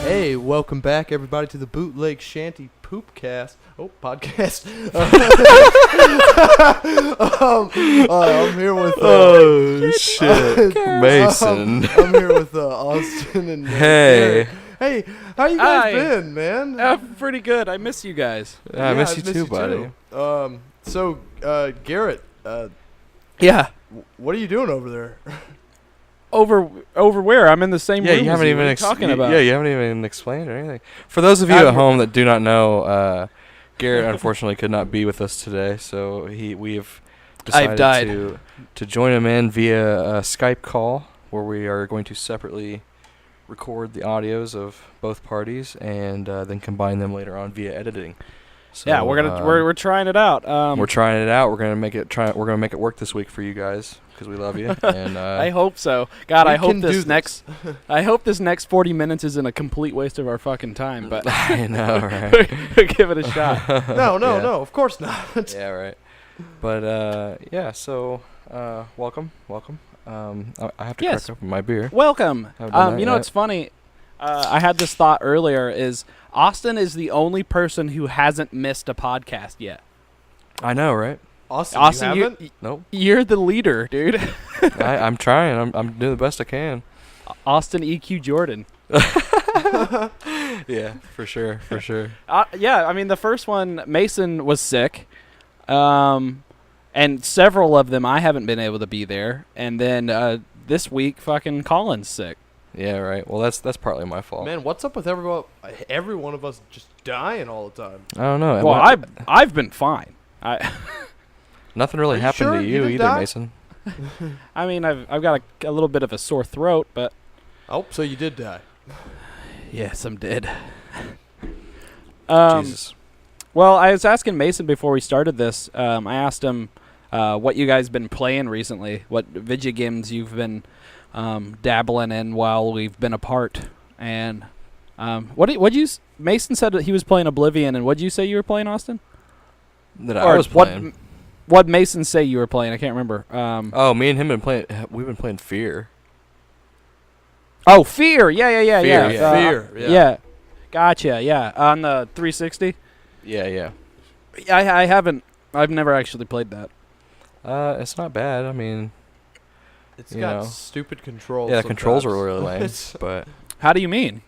Hey, welcome back, everybody, to the Bootleg Shanty Poopcast. Oh, podcast. I'm here with. Shit, Mason. I'm here with Austin and. Hey. Hey, how you guys been, man? Pretty good. I miss you guys. I miss you too, buddy. So, Garrett. Yeah. What are you doing over there? Over where? I'm in the same room. You haven't even talking about. Yeah, you haven't even explained or anything. For those of you at home that do not know, Garrett unfortunately could not be with us today, so we have decided to join him in via a Skype call, where we are going to separately record the audios of both parties and then combine them later on via editing. So, yeah, we're trying it out. We're trying it out. We're gonna make it work this week for you guys because we love you. And I hope so. God, I hope this next 40 minutes isn't a complete waste of our fucking time. But I know, right? Give it a shot. No, of course not. Yeah, right. But yeah, so welcome. I have to crack open my beer. Welcome. It's funny. I had this thought earlier. Is Austin is the only person who hasn't missed a podcast yet. I know, right? Austin, you haven't? Nope. You're the leader, dude. I'm trying. I'm doing the best I can. Austin EQ Jordan. Yeah, for sure. Yeah, I mean, the first one, Mason was sick. And several of them, I haven't been able to be there. And then this week, fucking Colin's sick. Yeah, right. Well, that's partly my fault. Man, what's up with every one of us just dying all the time? I don't know. Well, I've been fine. Nothing really happened to you either, die? Mason. I mean, I've got a little bit of a sore throat, but so you did die. Yes, I'm dead. Jesus. Well, I was asking Mason before we started this. I asked him what you guys been playing recently, what video games you've been dabbling in while we've been apart, and Mason said that he was playing Oblivion, and what'd you say you were playing, Austin? I was playing. What'd Mason say you were playing? I can't remember. Me and him we've been playing F.E.A.R. Oh, F.E.A.R. Yeah. F.E.A.R. Yeah. Gotcha. Yeah, on the 360. Yeah. I haven't. I've never actually played that. It's not bad. I mean, it's got stupid controls. Yeah, the controls are really lame. But how do you mean?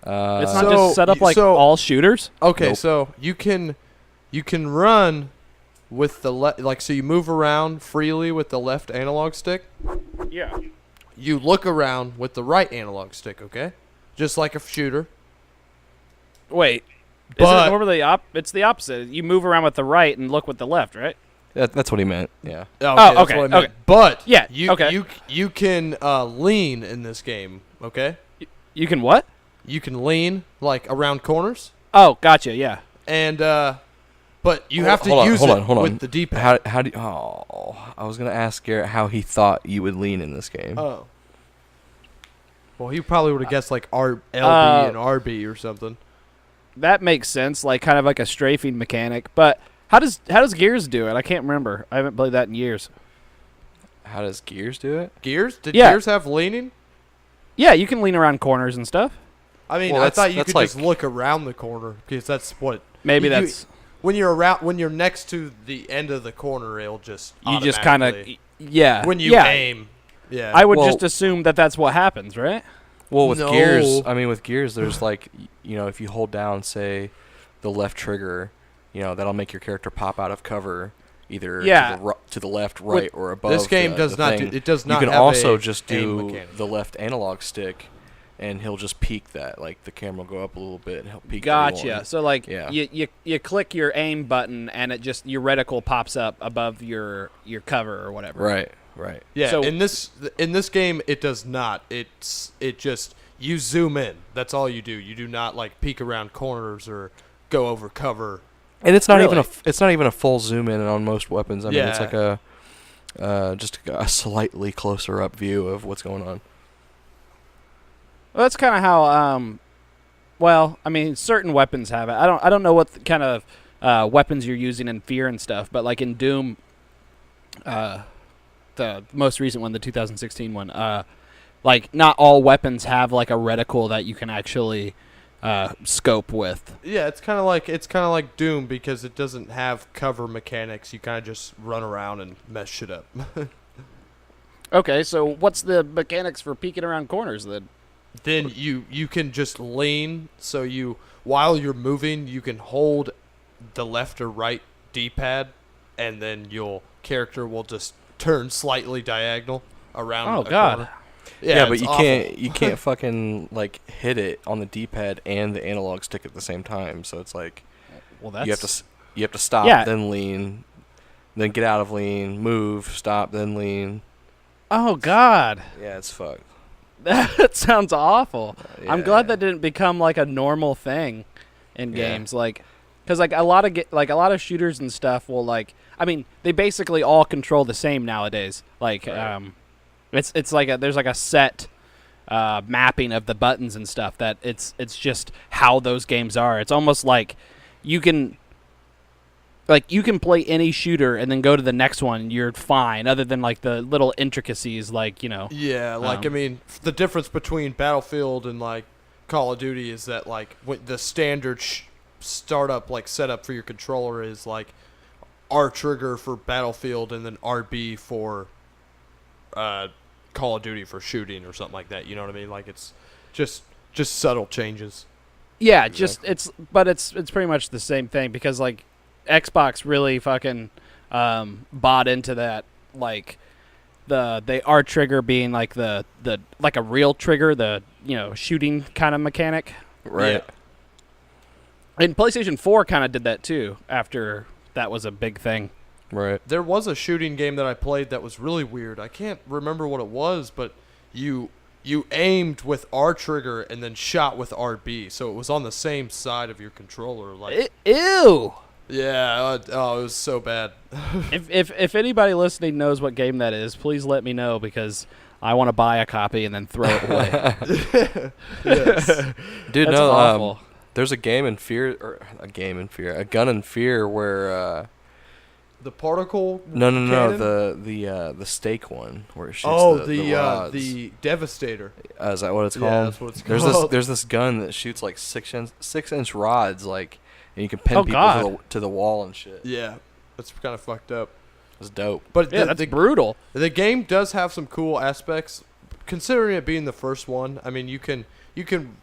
It's not so just set up like all shooters. Okay, Nope. So you can run with the so you move around freely with the left analog stick. Yeah. You look around with the right analog stick. Okay, just like a shooter. Wait. Is it normally it's the opposite? You move around with the right and look with the left, right? that's what he meant. Yeah. Okay. But yeah, you can lean in this game. Okay. You can what? You can lean like around corners. Oh, gotcha. Yeah. And but you have to use it with the D-pad. How do you, I was gonna ask Garrett how he thought you would lean in this game. Oh. Well, he probably would have guessed like LB and RB or something. That makes sense, like kind of like a strafing mechanic. But how does Gears do it? I can't remember. I haven't played that in years. How does Gears do it? Gears? Did Gears have leaning? Yeah, you can lean around corners and stuff. I mean, I thought you could just look around the corner because that's what. Maybe that's when you're next to the end of the corner, it'll just you just kind of when you aim. Yeah, I would just assume that that's what happens, right? Well, with Gears, there's like, if you hold down, say, the left trigger, that'll make your character pop out of cover, either to the left, right, or above. This game does not. It does not. You can have also just do mechanic. the left analog stick, and he'll just peak that. Like the camera will go up a little bit and he'll peak. Gotcha. So like, you click your aim button, and it just your reticle pops up above your cover or whatever. Right. Yeah. So in this game, it does not. It just you zoom in. That's all you do. You do not like peek around corners or go over cover. And it's not even a full zoom in on most weapons. I mean, it's like just a slightly closer up view of what's going on. Well, that's kind of how. Well, I mean, certain weapons have it. I don't know what kind of weapons you're using in F.E.A.R. and stuff, but like in Doom, the most recent one, the 2016 one, like not all weapons have like a reticle that you can actually scope with. Yeah, it's kind of like Doom because it doesn't have cover mechanics. You kind of just run around and mess shit up. Okay, so what's the mechanics for peeking around corners then? Then you can just lean, so while you're moving, you can hold the left or right D-pad, and then your character will just turn slightly diagonal around. Oh God! Corner. Yeah, but awful. you can't fucking like hit it on the D-pad and the analog stick at the same time. So it's like, well, that's you have to stop, then lean, then get out of lean, move, stop, then lean. Oh God! Yeah, it's fucked. That sounds awful. Yeah. I'm glad that didn't become like a normal thing in games, like, because like a lot of shooters and stuff will they basically all control the same nowadays. Like, right. it's like there's like a set mapping of the buttons and stuff that it's just how those games are. It's almost like you can play any shooter and then go to the next one and you're fine, other than like the little intricacies, like, you know. Yeah, like the difference between Battlefield and like Call of Duty is that like the standard startup like setup for your controller is like R trigger for Battlefield and then RB for Call of Duty for shooting or something like that. You know what I mean? Like it's just subtle changes. Yeah, exactly. It's pretty much the same thing because like Xbox really fucking bought into that, like the R trigger being like the like a real trigger, the, you know, shooting kind of mechanic. Right. Yeah. And PlayStation 4 kind of did that too after that was a big thing. Right. There was a shooting game that I played that was really weird. I can't remember what it was, but you aimed with R trigger and then shot with RB, so it was on the same side of your controller. Like, ew. Yeah. It was so bad. If anybody listening knows what game that is, please let me know because I want to buy a copy and then throw it away. Yes. Dude, That's no. awful. There's a gun in Fear where The particle. no, cannon? the stake one where it shoots the rods. the Devastator. Is that what it's Yeah, called? that's what it's called. There's this gun that shoots like 6-inch rods, like, and you can pin people to the wall and shit. Yeah, that's kind of fucked up. It's dope. But Yeah, that's brutal. The game does have some cool aspects, considering it being the first one. I mean, you can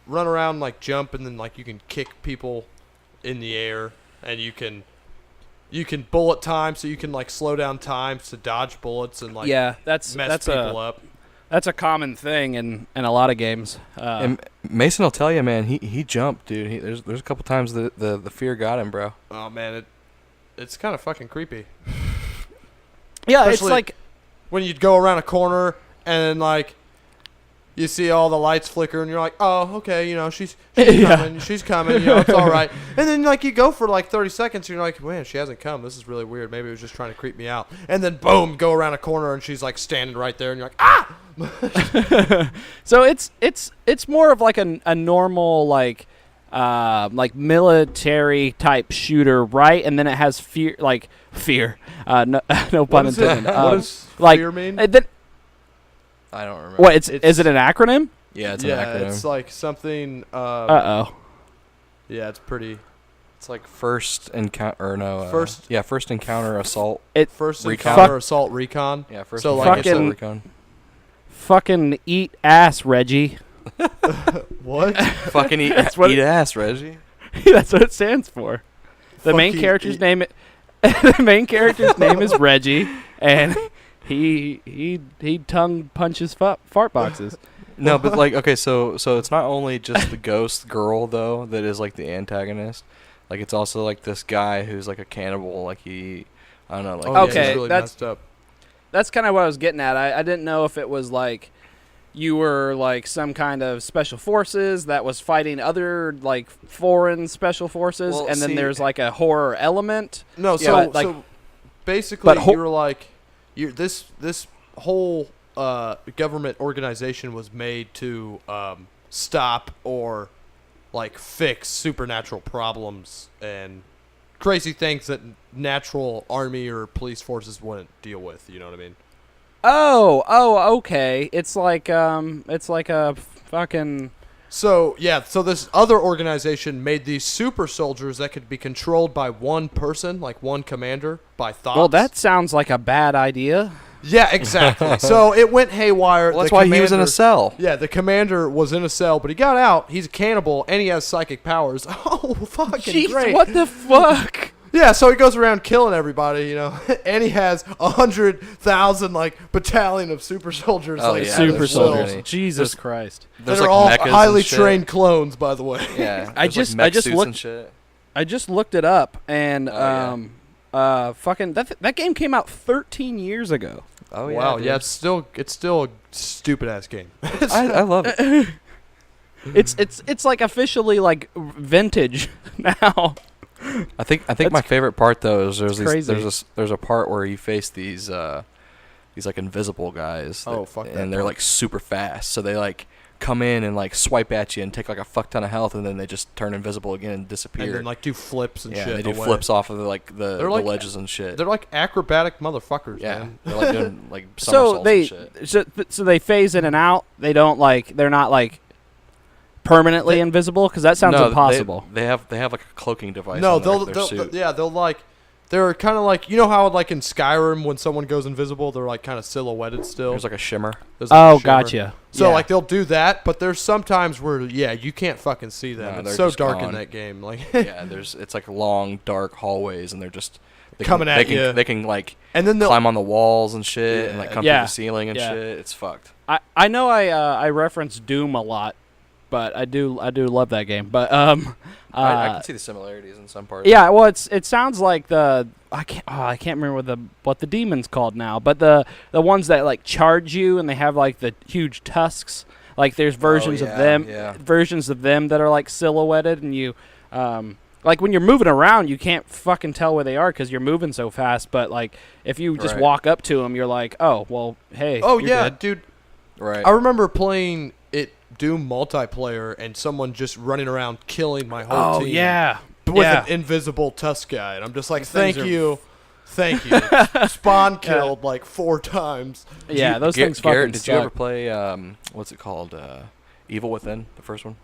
run around, like jump, and then like you can kick people in the air, and you can bullet time, so you can like slow down times to dodge bullets and like mess people up. That's a common thing in a lot of games. And Mason will tell you, man, he jumped, dude. There's a couple times that the fear got him, bro. Oh man, it's kind of fucking creepy. Yeah, Especially it's like when you'd go around a corner and then like you see all the lights flicker and you're like, oh, okay, you know, she's coming, you know, it's all right. And then like you go for like 30 seconds and you're like, man, she hasn't come. This is really weird. Maybe it was just trying to creep me out. And then boom, go around a corner and she's like standing right there and you're like, ah. So it's more of like a normal like military type shooter, right? And then it has fear. No pun intended. What does like fear mean? I don't remember. What? Is it an acronym? Yeah, it's an acronym. It's like something. Yeah, it's pretty. It's like first encounter, first encounter assault. First recon. encounter assault recon. Yeah, first So encounter like assault recon. Fucking eat ass, Reggie. What? Fucking eat ass, Reggie. That's what it stands for. The main character's name. The main character's name is Reggie, and he tongue punches fart boxes. No, but like, okay, so it's not only just the ghost girl though that is like the antagonist. Like it's also like this guy who's like a cannibal. Like I don't know. Like okay, he's really messed up. That's kind of what I was getting at. I didn't know if it was like you were like some kind of special forces that was fighting other like foreign special forces, Well, and then there's like a horror element. No, Yeah, so basically but you were like, this whole government organization was made to stop or like fix supernatural problems and crazy things that natural army or police forces wouldn't deal with. You know what I mean? Oh, okay. It's like a fucking So this other organization made these super soldiers that could be controlled by one person, like one commander, by thoughts. Well, that sounds like a bad idea. Yeah, exactly. So it went haywire. Well, that's why he was in a cell. Yeah, the commander was in a cell, but he got out. He's a cannibal, and he has psychic powers. Oh, fucking Jeez, great. what the fuck? Yeah, so he goes around killing everybody, and he has 100,000 battalion of super soldiers. Super soldiers. Jesus Christ! They're all highly trained clones, by the way. Yeah, I just looked it up, and fucking that game came out 13 years ago. Oh yeah! Wow, dude. yeah, it's still a stupid ass game. I love it. It's like officially like vintage now. I think my favorite part though is there's a part where you face these like invisible guys. Oh, fuck that. And they're like super fast, so they like come in and like swipe at you and take like a fuck ton of health, and then they just turn invisible again and disappear. And then like do flips and shit. They do flips off of the ledges and shit. They're like acrobatic motherfuckers. Yeah, man. they're like doing like somersaults and shit. So they phase in and out. They're not like permanently invisible, because that sounds impossible. They have like a cloaking device. No, on their suit. they're kind of like, how like in Skyrim when someone goes invisible, they're like kind of silhouetted still. There's like a shimmer. Gotcha. So like they'll do that, but there's sometimes where you can't fucking see them. No, it's so dark gone. in that game. Like it's like long dark hallways, and they're just coming at you. They can like and then climb on the walls and shit, and like come through the ceiling and shit. It's fucked. I know I reference Doom a lot, but I do love that game. But I can see the similarities in some parts. Yeah, well, it sounds like I can't remember what the demon's called now, but the ones that like charge you and they have like the huge tusks. Like there's versions of them that are like silhouetted, and you like when you're moving around, you can't fucking tell where they are because you're moving so fast. But like if you just walk up to them, you're like, oh well, hey. Oh you're yeah, good. dude. Right. I remember playing Doom multiplayer and someone just running around killing my whole team. Oh yeah. With an invisible tusk guy, and I'm just like, thank you. Spawn killed like 4 times. Yeah, those things fucking Garrett, did suck. you ever play what's it called? Evil Within, the first one?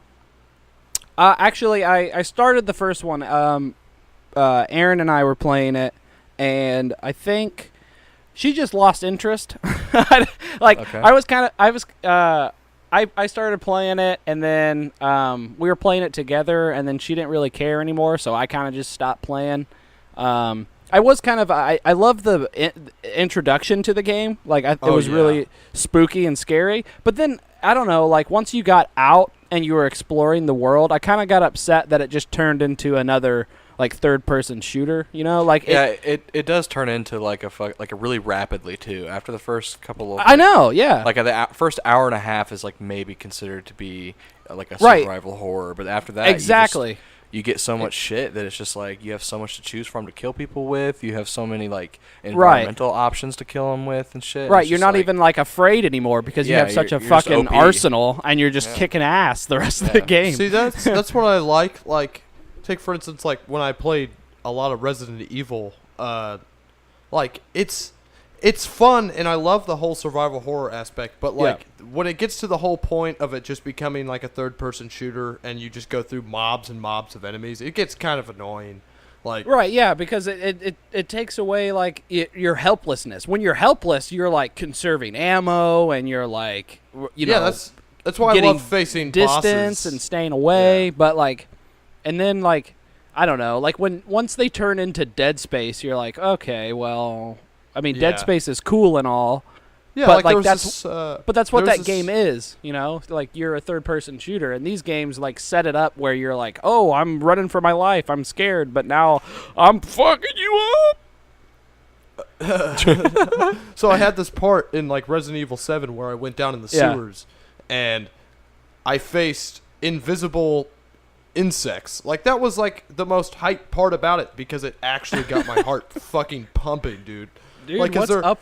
Actually, I started the first one. Aaron and I were playing it, and I think she just lost interest. I started playing it, and then we were playing it together, and then she didn't really care anymore, so I kind of just stopped playing. I love the introduction to the game. Like, it was really spooky and scary. But then, I don't know, like, once you got out and you were exploring the world, I kind of got upset that it just turned into another like third-person shooter, like it does turn into like a really rapidly too. After the first couple of I know, yeah, like the first hour and a half is like maybe considered to be like a survival horror, but after that, exactly, you get so much shit that it's just like you have so much to choose from to kill people with. You have so many like environmental options to kill them with and shit. Right, you're not even like afraid anymore because you have such a fucking arsenal, and you're just kicking ass the rest of the game. See, that's what I like. Like, take for instance, like when I played a lot of Resident Evil, like it's fun and I love the whole survival horror aspect, but like when it gets to the whole point of it just becoming like a third-person shooter and you just go through mobs and mobs of enemies, it gets kind of annoying. Like, right, yeah, because it takes away like your helplessness. When you're helpless, you're like conserving ammo and you're like that's why I love facing distance bosses and staying away, but like. And then, like, I don't know, like once they turn into Dead Space, you're like, okay, well, I mean, Dead Space is cool and all. Yeah, but like that's what that game is, like you're a third-person shooter, and these games like set it up where you're like, oh, I'm running for my life, I'm scared, but now I'm fucking you up. So I had this part in like Resident Evil 7 where I went down in the sewers, and I faced invisible insects. Like, that was like the most hype part about it because it actually got my heart fucking pumping, dude. Like, what's up?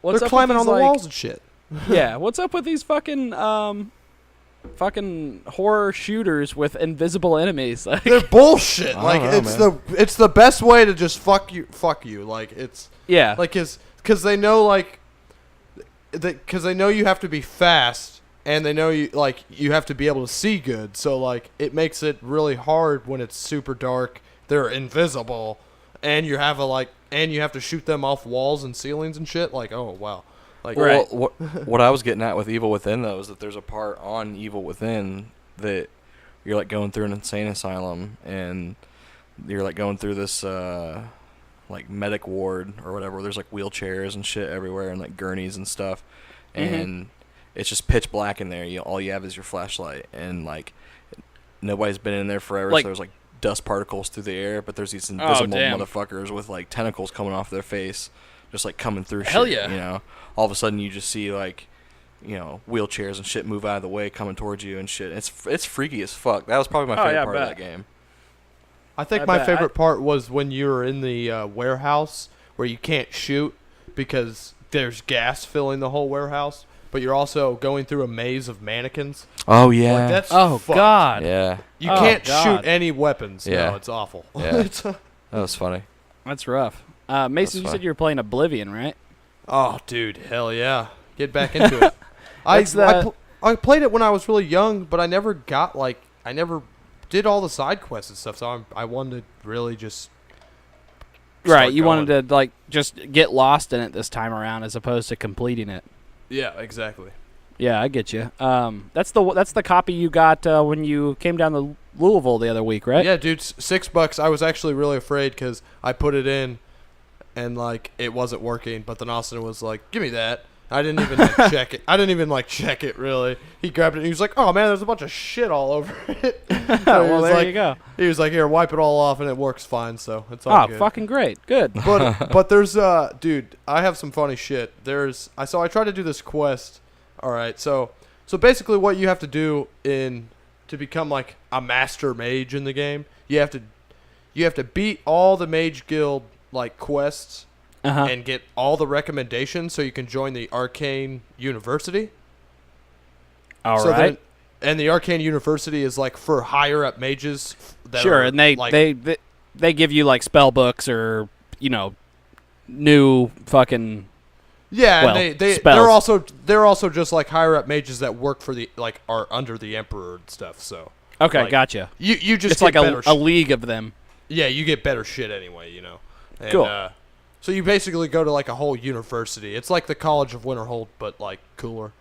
They're climbing on the walls and shit. Yeah, what's up with these fucking horror shooters with invisible enemies? Like, they're bullshit. Like, it's the best way to just fuck you. Like, it's like because they know you have to be fast and they know you have to be able to see good. So like it makes it really hard when it's super dark. They're invisible, and you have to shoot them off walls and ceilings and shit. Like, oh wow. Like, right. What I was getting at with Evil Within though is that there's a part on Evil Within that you're like going through an insane asylum, and you're like going through this like medic ward or whatever. Where there's like wheelchairs and shit everywhere, and like gurneys and stuff, and it's just pitch black in there. All you have is your flashlight, and like nobody's been in there forever. So there's like dust particles through the air, but there's these invisible motherfuckers with like tentacles coming off their face, just like coming through. Hell shit, yeah! You know, all of a sudden you just see like, you know, wheelchairs and shit move out of the way coming towards you and shit. It's freaky as fuck. That was probably my favorite part of that game. I think my favorite part was when you were in the warehouse where you can't shoot because there's gas filling the whole warehouse, but you're also going through a maze of mannequins. Oh yeah. Like, that's fucked. God. Yeah. You can't shoot any weapons. Yeah. No, it's awful. Yeah. That was funny. That's rough. Mason, you said you were playing Oblivion, right? Oh, dude, hell yeah. Get back into it. I played it when I was really young, but I never did all the side quests and stuff, so I wanted to really just wanted to like just get lost in it this time around as opposed to completing it. Yeah, exactly. Yeah, I get you. That's the copy you got when you came down to Louisville the other week, right? Yeah, dude, $6. I was actually really afraid because I put it in and like it wasn't working, but then Austin was like, "Give me that." I didn't even check it. I didn't even check it really. He grabbed it and he was like, "Oh man, there's a bunch of shit all over it." Well, there you go. He was like, "Here, wipe it all off," and it works fine. So it's all good. Oh, fucking great, good. But there's dude, I have some funny shit. So I tried to do this quest. All right, so basically what you have to do to become like a master mage in the game, you have to beat all the Mage Guild like quests. And get all the recommendations so you can join the Arcane University. All right. And the Arcane University is like for higher up mages. And they give you like spell books or new fucking and they're also just like higher up mages that work for are under the Emperor and stuff. So okay, gotcha. You just it's like a league of them. Yeah, you get better shit anyway. And, cool. So you basically go to like a whole university. It's like the College of Winterhold, but like cooler.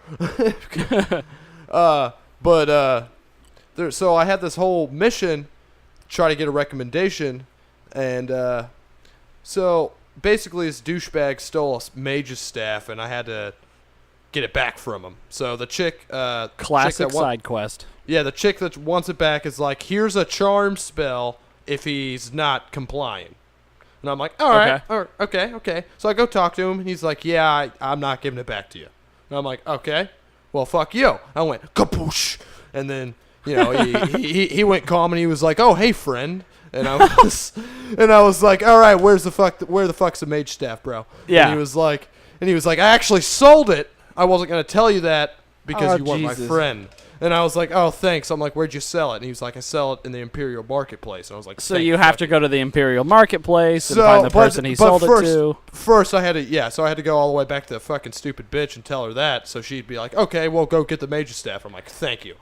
So I had this whole mission, try to get a recommendation, and so basically this douchebag stole a mage's staff, and I had to get it back from him. So the chick, classic side quest. Yeah, the chick that wants it back is like, "Here's a charm spell if he's not complying." And I'm like, all right, okay. So I go talk to him, and he's like, "Yeah, I'm not giving it back to you." And I'm like, "Okay, well, fuck you." I went, kapoosh. And then, he went calm, and he was like, "Oh, hey, friend." And I was like, "All right, where the fuck's the mage staff, bro?" Yeah. And he was like, "I actually sold it. I wasn't going to tell you that because you weren't my friend." And I was like, "Oh, thanks." I'm like, "Where'd you sell it?" And he was like, "I sell it in the Imperial Marketplace." And I was like, "So you have to go to the Imperial Marketplace and find the person he sold it to?" First, I had to go all the way back to the fucking stupid bitch and tell her that, so she'd be like, "Okay, well, go get the mage's staff." I'm like, "Thank you."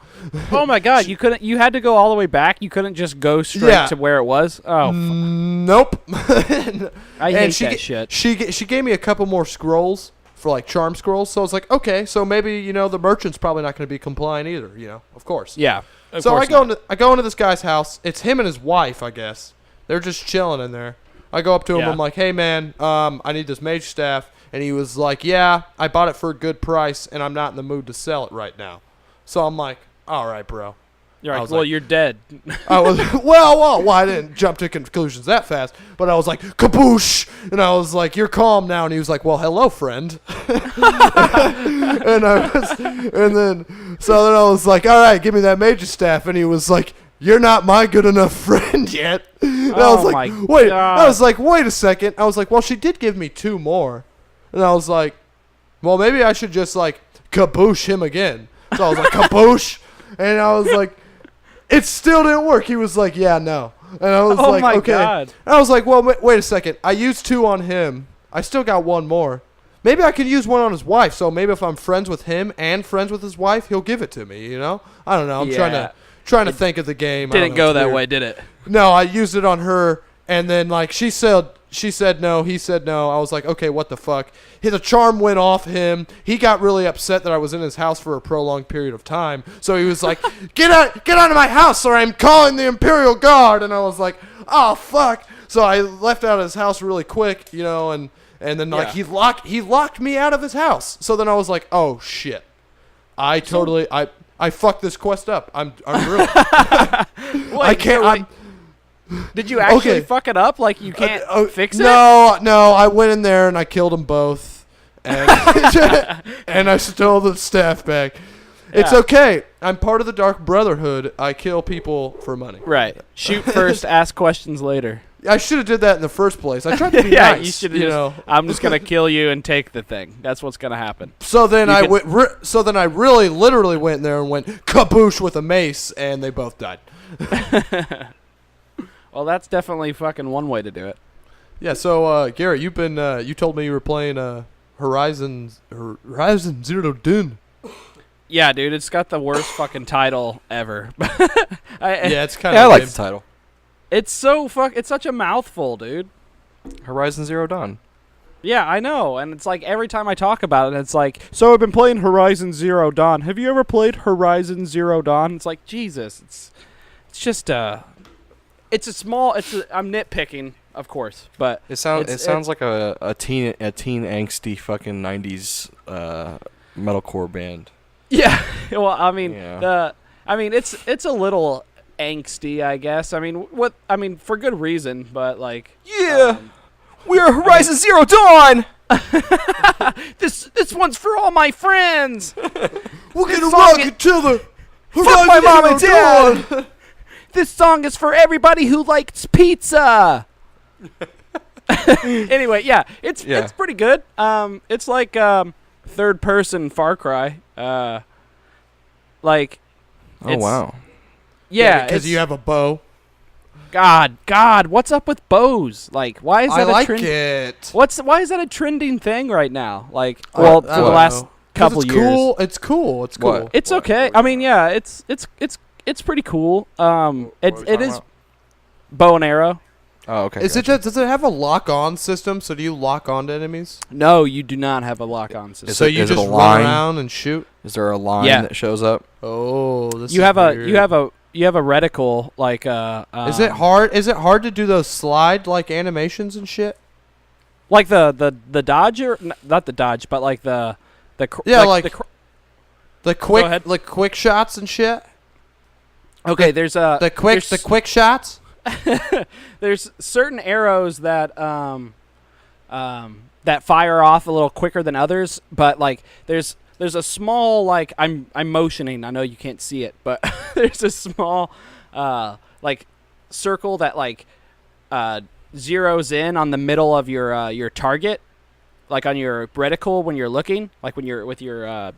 Oh my God, you had to go all the way back. You couldn't just go straight to where it was. Oh, nope. I hate that shit. She gave me a couple more scrolls. For like charm scrolls, so I was like, okay, so maybe the merchant's probably not going to be compliant either, of course. Yeah. So I go into this guy's house. It's him and his wife, I guess. They're just chilling in there. I go up to him. I'm like, "Hey man, I need this mage staff," and he was like, "Yeah, I bought it for a good price, and I'm not in the mood to sell it right now." So I'm like, "All right, bro." You're like, "Well, you're dead." I was well, I didn't jump to conclusions that fast, but I was like, "Kaboosh!" And I was like, "You're calm now." And he was like, "Well, hello, friend." and then I was like, "All right, give me that major staff." And he was like, "You're not my good enough friend yet." And I was like, "Wait." God. I was like, "Wait a second." I was like, "Well, she did give me 2 more." And I was like, "Well, maybe I should just like kaboosh him again." So I was like, "Kaboosh," and I was like. It still didn't work. He was like, "Yeah, no." And I was like, "Okay." God. And I was like, "Well, wait a second. I used 2 on him. I still got 1 more." maybe I could use one on his wife. So maybe if I'm friends with him and friends with his wife, he'll give it to me. You know, I don't know. I'm trying to think of the game. Didn't go that way, did it? No, I used it on her, and then like she said no, he said no. I was like, okay, what the fuck? The charm went off him. He got really upset that I was in his house for a prolonged period of time. So he was like, get out of my house, or I'm calling the Imperial Guard. And I was like, oh fuck. So I left out of his house really quick, you know, and then like he locked me out of his house. So then I was like, oh shit, I fucked this quest up. I'm ruined. Wait, I can't. Did you actually fuck it up? Like you can't fix it? No. I went in there and I killed them both, and and I stole the staff back. Yeah. It's okay. I'm part of the Dark Brotherhood. I kill people for money. Right. Shoot first, ask questions later. I should have did that in the first place. I tried to be nice. You should have. I'm just gonna kill you and take the thing. That's what's gonna happen. So then I really literally went in there and went kaboosh with a mace, and they both died. Well, that's definitely fucking one way to do it. Yeah. So Garrett, you've been you told me you were playing Horizon Zero Dawn. Yeah, dude, it's got the worst fucking title ever. It's kind of. I like the title. It's such a mouthful, dude. Horizon Zero Dawn. Yeah, I know, and it's like every time I talk about it, it's like, so I've been playing Horizon Zero Dawn. Have you ever played Horizon Zero Dawn? It's like, Jesus, it's just I'm nitpicking, of course, but it sounds like a teen angsty fucking 90s metalcore band. Yeah, well, I mean, it's a little angsty, I guess. I mean, for good reason, but like, we are Horizon Zero Dawn. This one's for all my friends. We're gonna rock it till the Horizon my mom and dad. This song is for everybody who likes pizza. Anyway, it's pretty good. It's like third person Far Cry. Oh wow. Yeah, because you have a bow. God, what's up with bows? Like, why is that it. Why is that a trending thing right now? Like, for the last couple years. Cool. It's cool. It's okay. I mean, yeah, it's pretty cool. It is bow and arrow. Oh, okay. Does it have a lock-on system? So do you lock on to enemies? No, you do not have a lock-on system. So you just run around and shoot? Is there a line that shows up? Oh, this you is have weird. you have a reticle like Is it hard? Is it hard to do those slide like animations and shit? Like the dodge or not the dodge, but like the quick shots and shit. Okay, there's the quick shots. There's certain arrows that that fire off a little quicker than others, but like there's a small like I'm motioning. I know you can't see it, but there's a small like circle that like zeroes in on the middle of your target, like on your reticle when you're looking, like when you're with your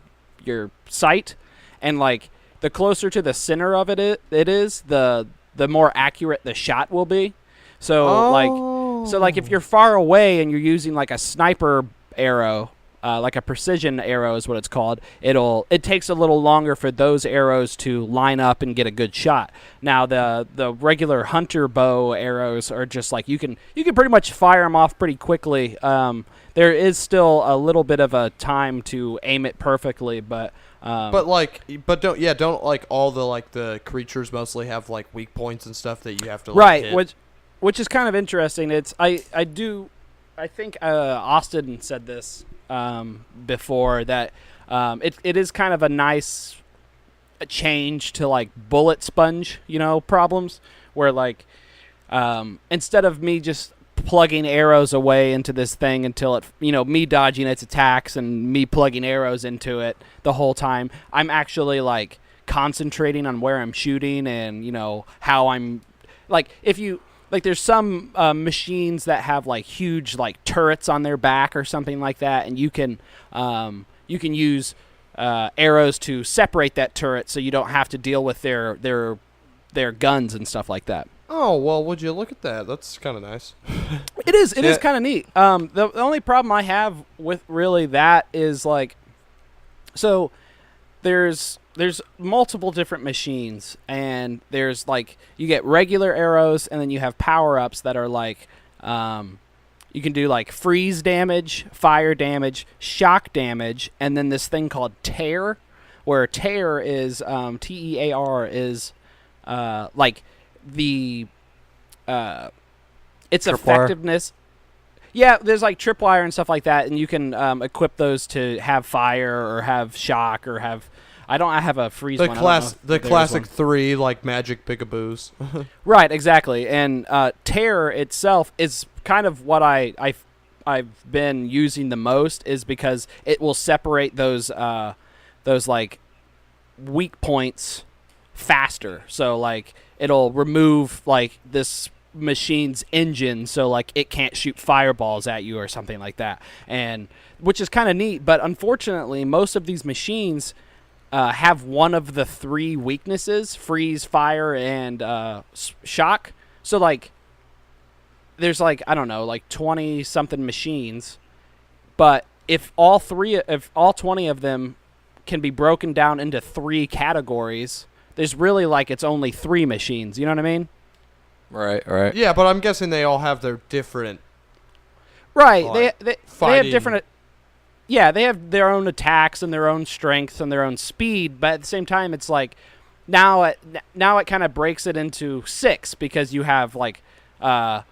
sight, and like the closer to the center of it is, the more accurate the shot will be. So like if you're far away and you're using like a sniper arrow, like a precision arrow is what it's called, it takes a little longer for those arrows to line up and get a good shot. Now the regular hunter bow arrows are just like you can pretty much fire them off pretty quickly. There is still a little bit of a time to aim it perfectly, but don't like all the like the creatures mostly have like weak points and stuff that you have to like, hit. which is kind of interesting. It's I think Austin said this before that it is kind of a nice change to like bullet sponge, problems where like instead of me just plugging arrows away into this thing until it, me dodging its attacks and me plugging arrows into it the whole time, I'm actually like concentrating on where I'm shooting and, how I'm like, if you like, there's some machines that have like huge like turrets on their back or something like that. And you can use arrows to separate that turret so you don't have to deal with their guns and stuff like that. Oh, well, would you look at that? That's kind of nice. It is. It is kind of neat. The only problem I have with really that is like, so there's multiple different machines, and there's like you get regular arrows, and then you have power-ups that are like, you can do like freeze damage, fire damage, shock damage, and then this thing called tear, where tear is T-E-A-R is like the its Tripwire. effectiveness. Yeah, there's like tripwire and stuff like that, and you can equip those to have fire or have shock or have. I have a freeze one. The classic 3 like magic pigaboos. Right, exactly. And tear itself is kind of what I've been using the most, is because it will separate those like weak points faster. So like it'll remove like this machine's engine, so like it can't shoot fireballs at you or something like that, and which is kind of neat. But unfortunately, most of these machines have one of the 3 weaknesses: freeze, fire, and shock. So like there's like, I don't know, like 20 something machines, but if all 20 of them can be broken down into 3 categories, there's really like it's only 3 machines. You know what I mean? Right. Yeah, but I'm guessing they all have their different. Right. Like, they have different. Yeah, they have their own attacks and their own strengths and their own speed, but at the same time, it's like now it kind of breaks it into 6, because you have like 9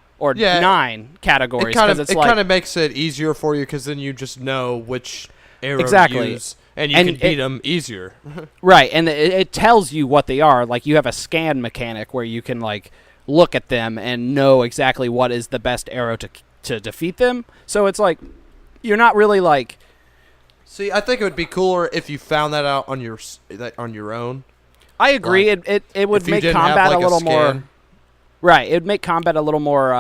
categories. It kind of makes it easier for you, because then you just know which arrow to use, and you can beat them easier. Right, and it tells you what they are. Like you have a scan mechanic where you can like look at them and know exactly what is the best arrow to defeat them. So it's like you're not really like. See, I think it would be cooler if you found that out on your own. I agree. Like, it would make combat a little more. Right, it would make combat a little more.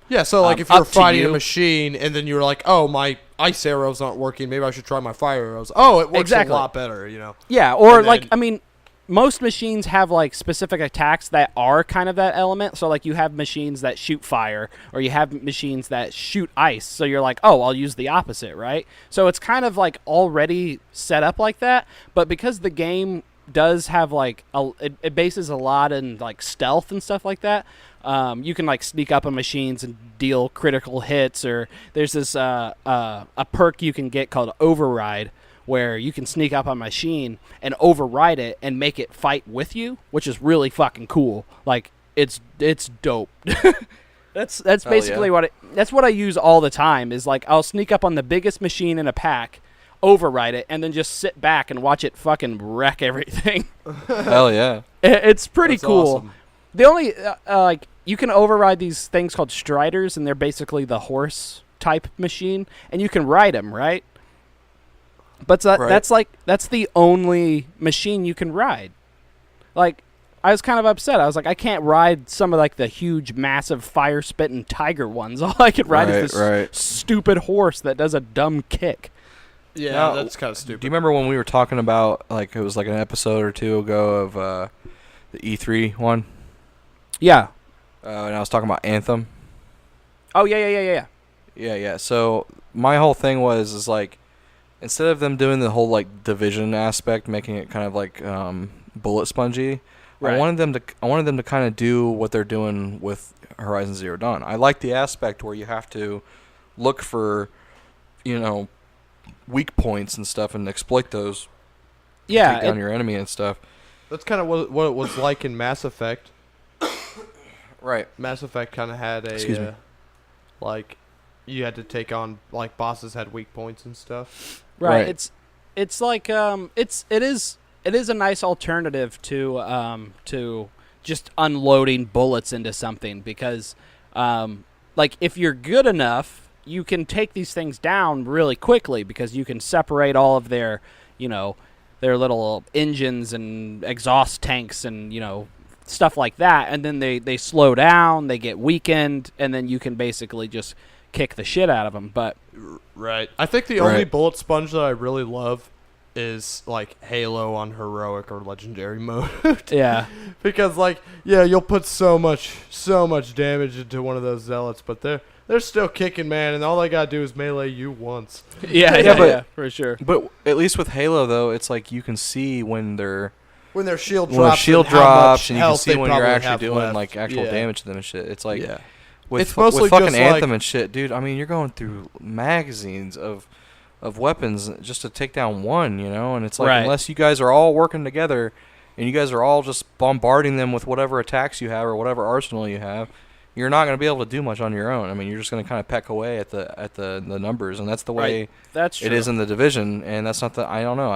Yeah, so like if you're fighting a machine and then you're like, oh, my ice arrows aren't working, maybe I should try my fire arrows. Oh, it works a lot better, you know. Yeah, or like I mean, most machines have like specific attacks that are kind of that element. So like you have machines that shoot fire, or you have machines that shoot ice. So you're like, oh, I'll use the opposite, right? So it's kind of like already set up like that. But because the game does have like it bases a lot in like stealth and stuff like that. You can like sneak up on machines and deal critical hits, or there's this a perk you can get called Override, where you can sneak up on a machine and override it and make it fight with you, which is really fucking cool. Like it's dope. That's basically that's what I use all the time. Is like I'll sneak up on the biggest machine in a pack, override it, and then just sit back and watch it fucking wreck everything. Hell yeah. It's pretty cool. Awesome. The only like you can override these things called Striders, and they're basically the horse type machine, and you can ride them, right? But that's the only machine you can ride. Like I was kind of upset. I was like, I can't ride some of like the huge, massive, fire-spitting tiger ones. All I could ride is this stupid horse that does a dumb kick. Yeah, now, that's kind of stupid. Do you remember when we were talking about, like, it was like an episode or 2 ago of the E3 one? Yeah. And I was talking about Anthem. Oh, yeah. Yeah. So my whole thing is like, instead of them doing the whole like division aspect, making it kind of like bullet spongy, right. I wanted them to kind of do what they're doing with Horizon Zero Dawn. I like the aspect where you have to look for, weak points and stuff and exploit those. Yeah, take down your enemy and stuff. That's kind of what it was like in Mass Effect. Right. Mass Effect kind of had a like you had to take on like bosses had weak points and stuff. Right. It's like it is a nice alternative to just unloading bullets into something, because like if you're good enough, you can take these things down really quickly, because you can separate all of their their little engines and exhaust tanks and stuff like that, and then they slow down, they get weakened, and then you can basically just kick the shit out of them. But right, I think the only bullet sponge that I really love is like Halo on heroic or legendary mode. Yeah. Because like, yeah, you'll put so much damage into one of those zealots, but they're still kicking, man, and all they gotta do is melee you once. Yeah, for sure. But at least with Halo though, it's like you can see when their shield drops, and you can see when you're actually doing left. like actual damage to them and shit. It's like with it's mostly with fucking just Anthem like, and shit, dude. I mean, you're going through magazines of weapons just to take down one, you know, and it's like unless you guys are all working together and you guys are all just bombarding them with whatever attacks you have or whatever arsenal you have, you're not going to be able to do much on your own. I mean, you're just going to kind of peck away at the numbers, and that's the way it is in the division. And that's not I don't know.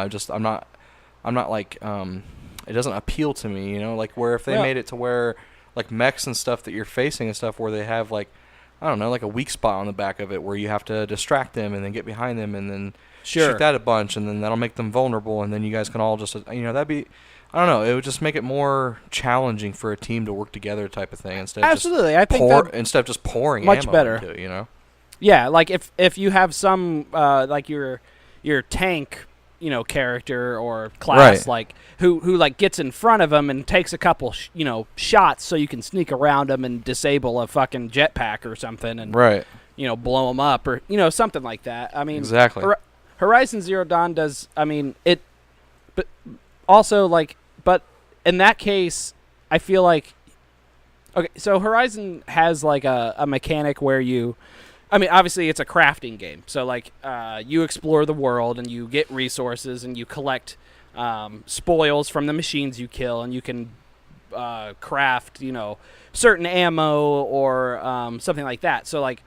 I'm not like it doesn't appeal to me, you know, like where if they made it to where like mechs and stuff that you're facing and stuff where they have like, I don't know, like a weak spot on the back of it where you have to distract them and then get behind them and then shoot that a bunch, and then that'll make them vulnerable, and then you guys can all just, you know, that'd be, I don't know, it would just make it more challenging for a team to work together type of thing instead of just pouring much ammo better into it, you know? Yeah, like if you have some like your tank, you know, character or class like who like gets in front of them and takes a couple shots so you can sneak around them and disable a fucking jetpack or something and you know, blow them up or, you know, something like that. I mean, exactly. Horizon Zero Dawn does, I mean, it, but also like, but in that case, I feel like, okay, so Horizon has like a mechanic where you, I mean, obviously it's a crafting game. So like, you explore the world and you get resources and you collect spoils from the machines you kill, and you can craft, you know, certain ammo or something like that. So like,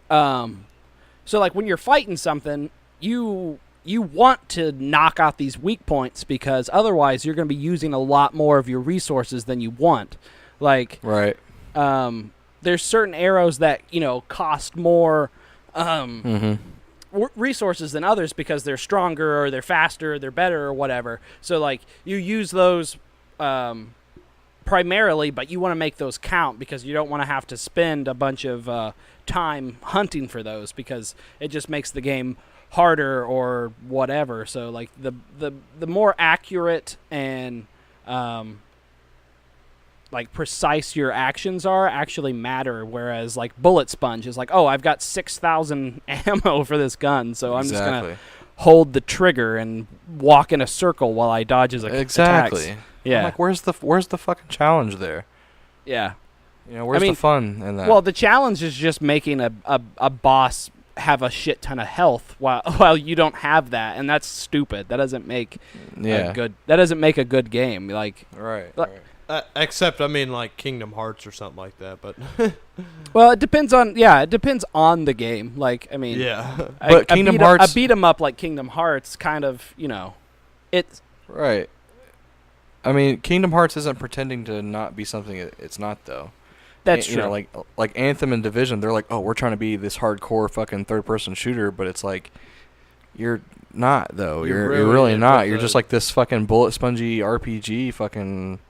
when you're fighting something, you want to knock out these weak points because otherwise you're going to be using a lot more of your resources than you want. Like, there's certain arrows that, you know, cost more resources than others because they're stronger or they're faster or they're better or whatever. So like you use those primarily, but you want to make those count because you don't want to have to spend a bunch of time hunting for those because it just makes the game harder or whatever. So like the more accurate and like precise your actions are actually matter, whereas like bullet sponge is like, oh, I've got 6,000 ammo for this gun, so I'm just gonna hold the trigger and walk in a circle while I dodge his attacks. Yeah, I'm like, where's the fucking challenge there? Yeah, you know, where's the fun in that? Well, the challenge is just making a boss have a shit ton of health while you don't have that, and that's stupid. That doesn't make a good game. Like except, I mean, like Kingdom Hearts or something like that. But well, it depends on the game. Like, I mean, but Kingdom Hearts, a beat 'em up like Kingdom Hearts, kind of, you know, it's right. I mean, Kingdom Hearts isn't pretending to not be something it's not, though. That's true. You know, like Anthem and Division, they're like, oh, we're trying to be this hardcore fucking third-person shooter, but it's like, you're not, though. You're really not. You're just like this fucking bullet spongy RPG fucking,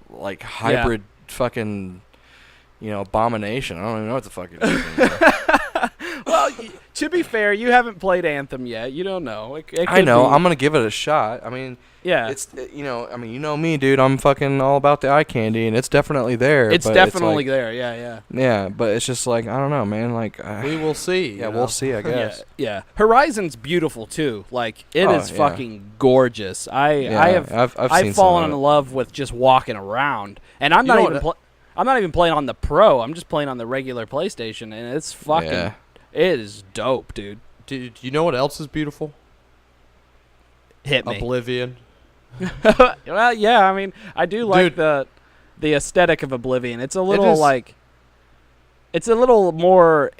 like, hybrid fucking, you know, abomination. I don't even know what the fuck it is. Well, to be fair, you haven't played Anthem yet. You don't know. I know. I'm going to give it a shot. I mean, it's, you know, I mean, you know me, dude. I'm fucking all about the eye candy, and it's definitely there. It's definitely there. Yeah. Yeah, but it's just like, I don't know, man. Like, we will see. Yeah, we'll see, I guess. Yeah. Horizon's beautiful too. Like, it is fucking gorgeous. I've fallen in love with just walking around, and I'm not even playing on the Pro. I'm just playing on the regular PlayStation, and it's fucking. Yeah. It is dope, dude. Dude, you know what else is beautiful? Hit me. Oblivion. Well, yeah. I mean, I do like the aesthetic of Oblivion. It's a little it's a little more.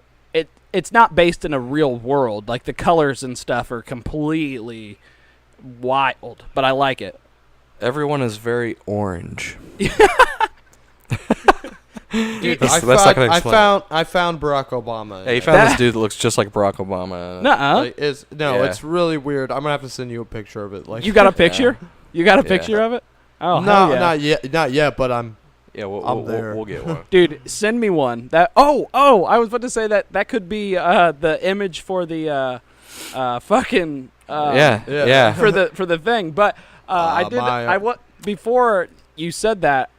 It's not based in a real world. Like the colors and stuff are completely wild, but I like it. Everyone is very orange. Dude, I found Barack Obama. Yeah, you found this dude that looks just like Barack Obama. It's really weird. I'm gonna have to send you a picture of it. Like, you got a picture? You got a picture of it? Oh no, not yet. But I'm there. We'll get one. Dude, send me one. I was about to say that could be the image for the fucking Yeah. For the thing, but before you said that,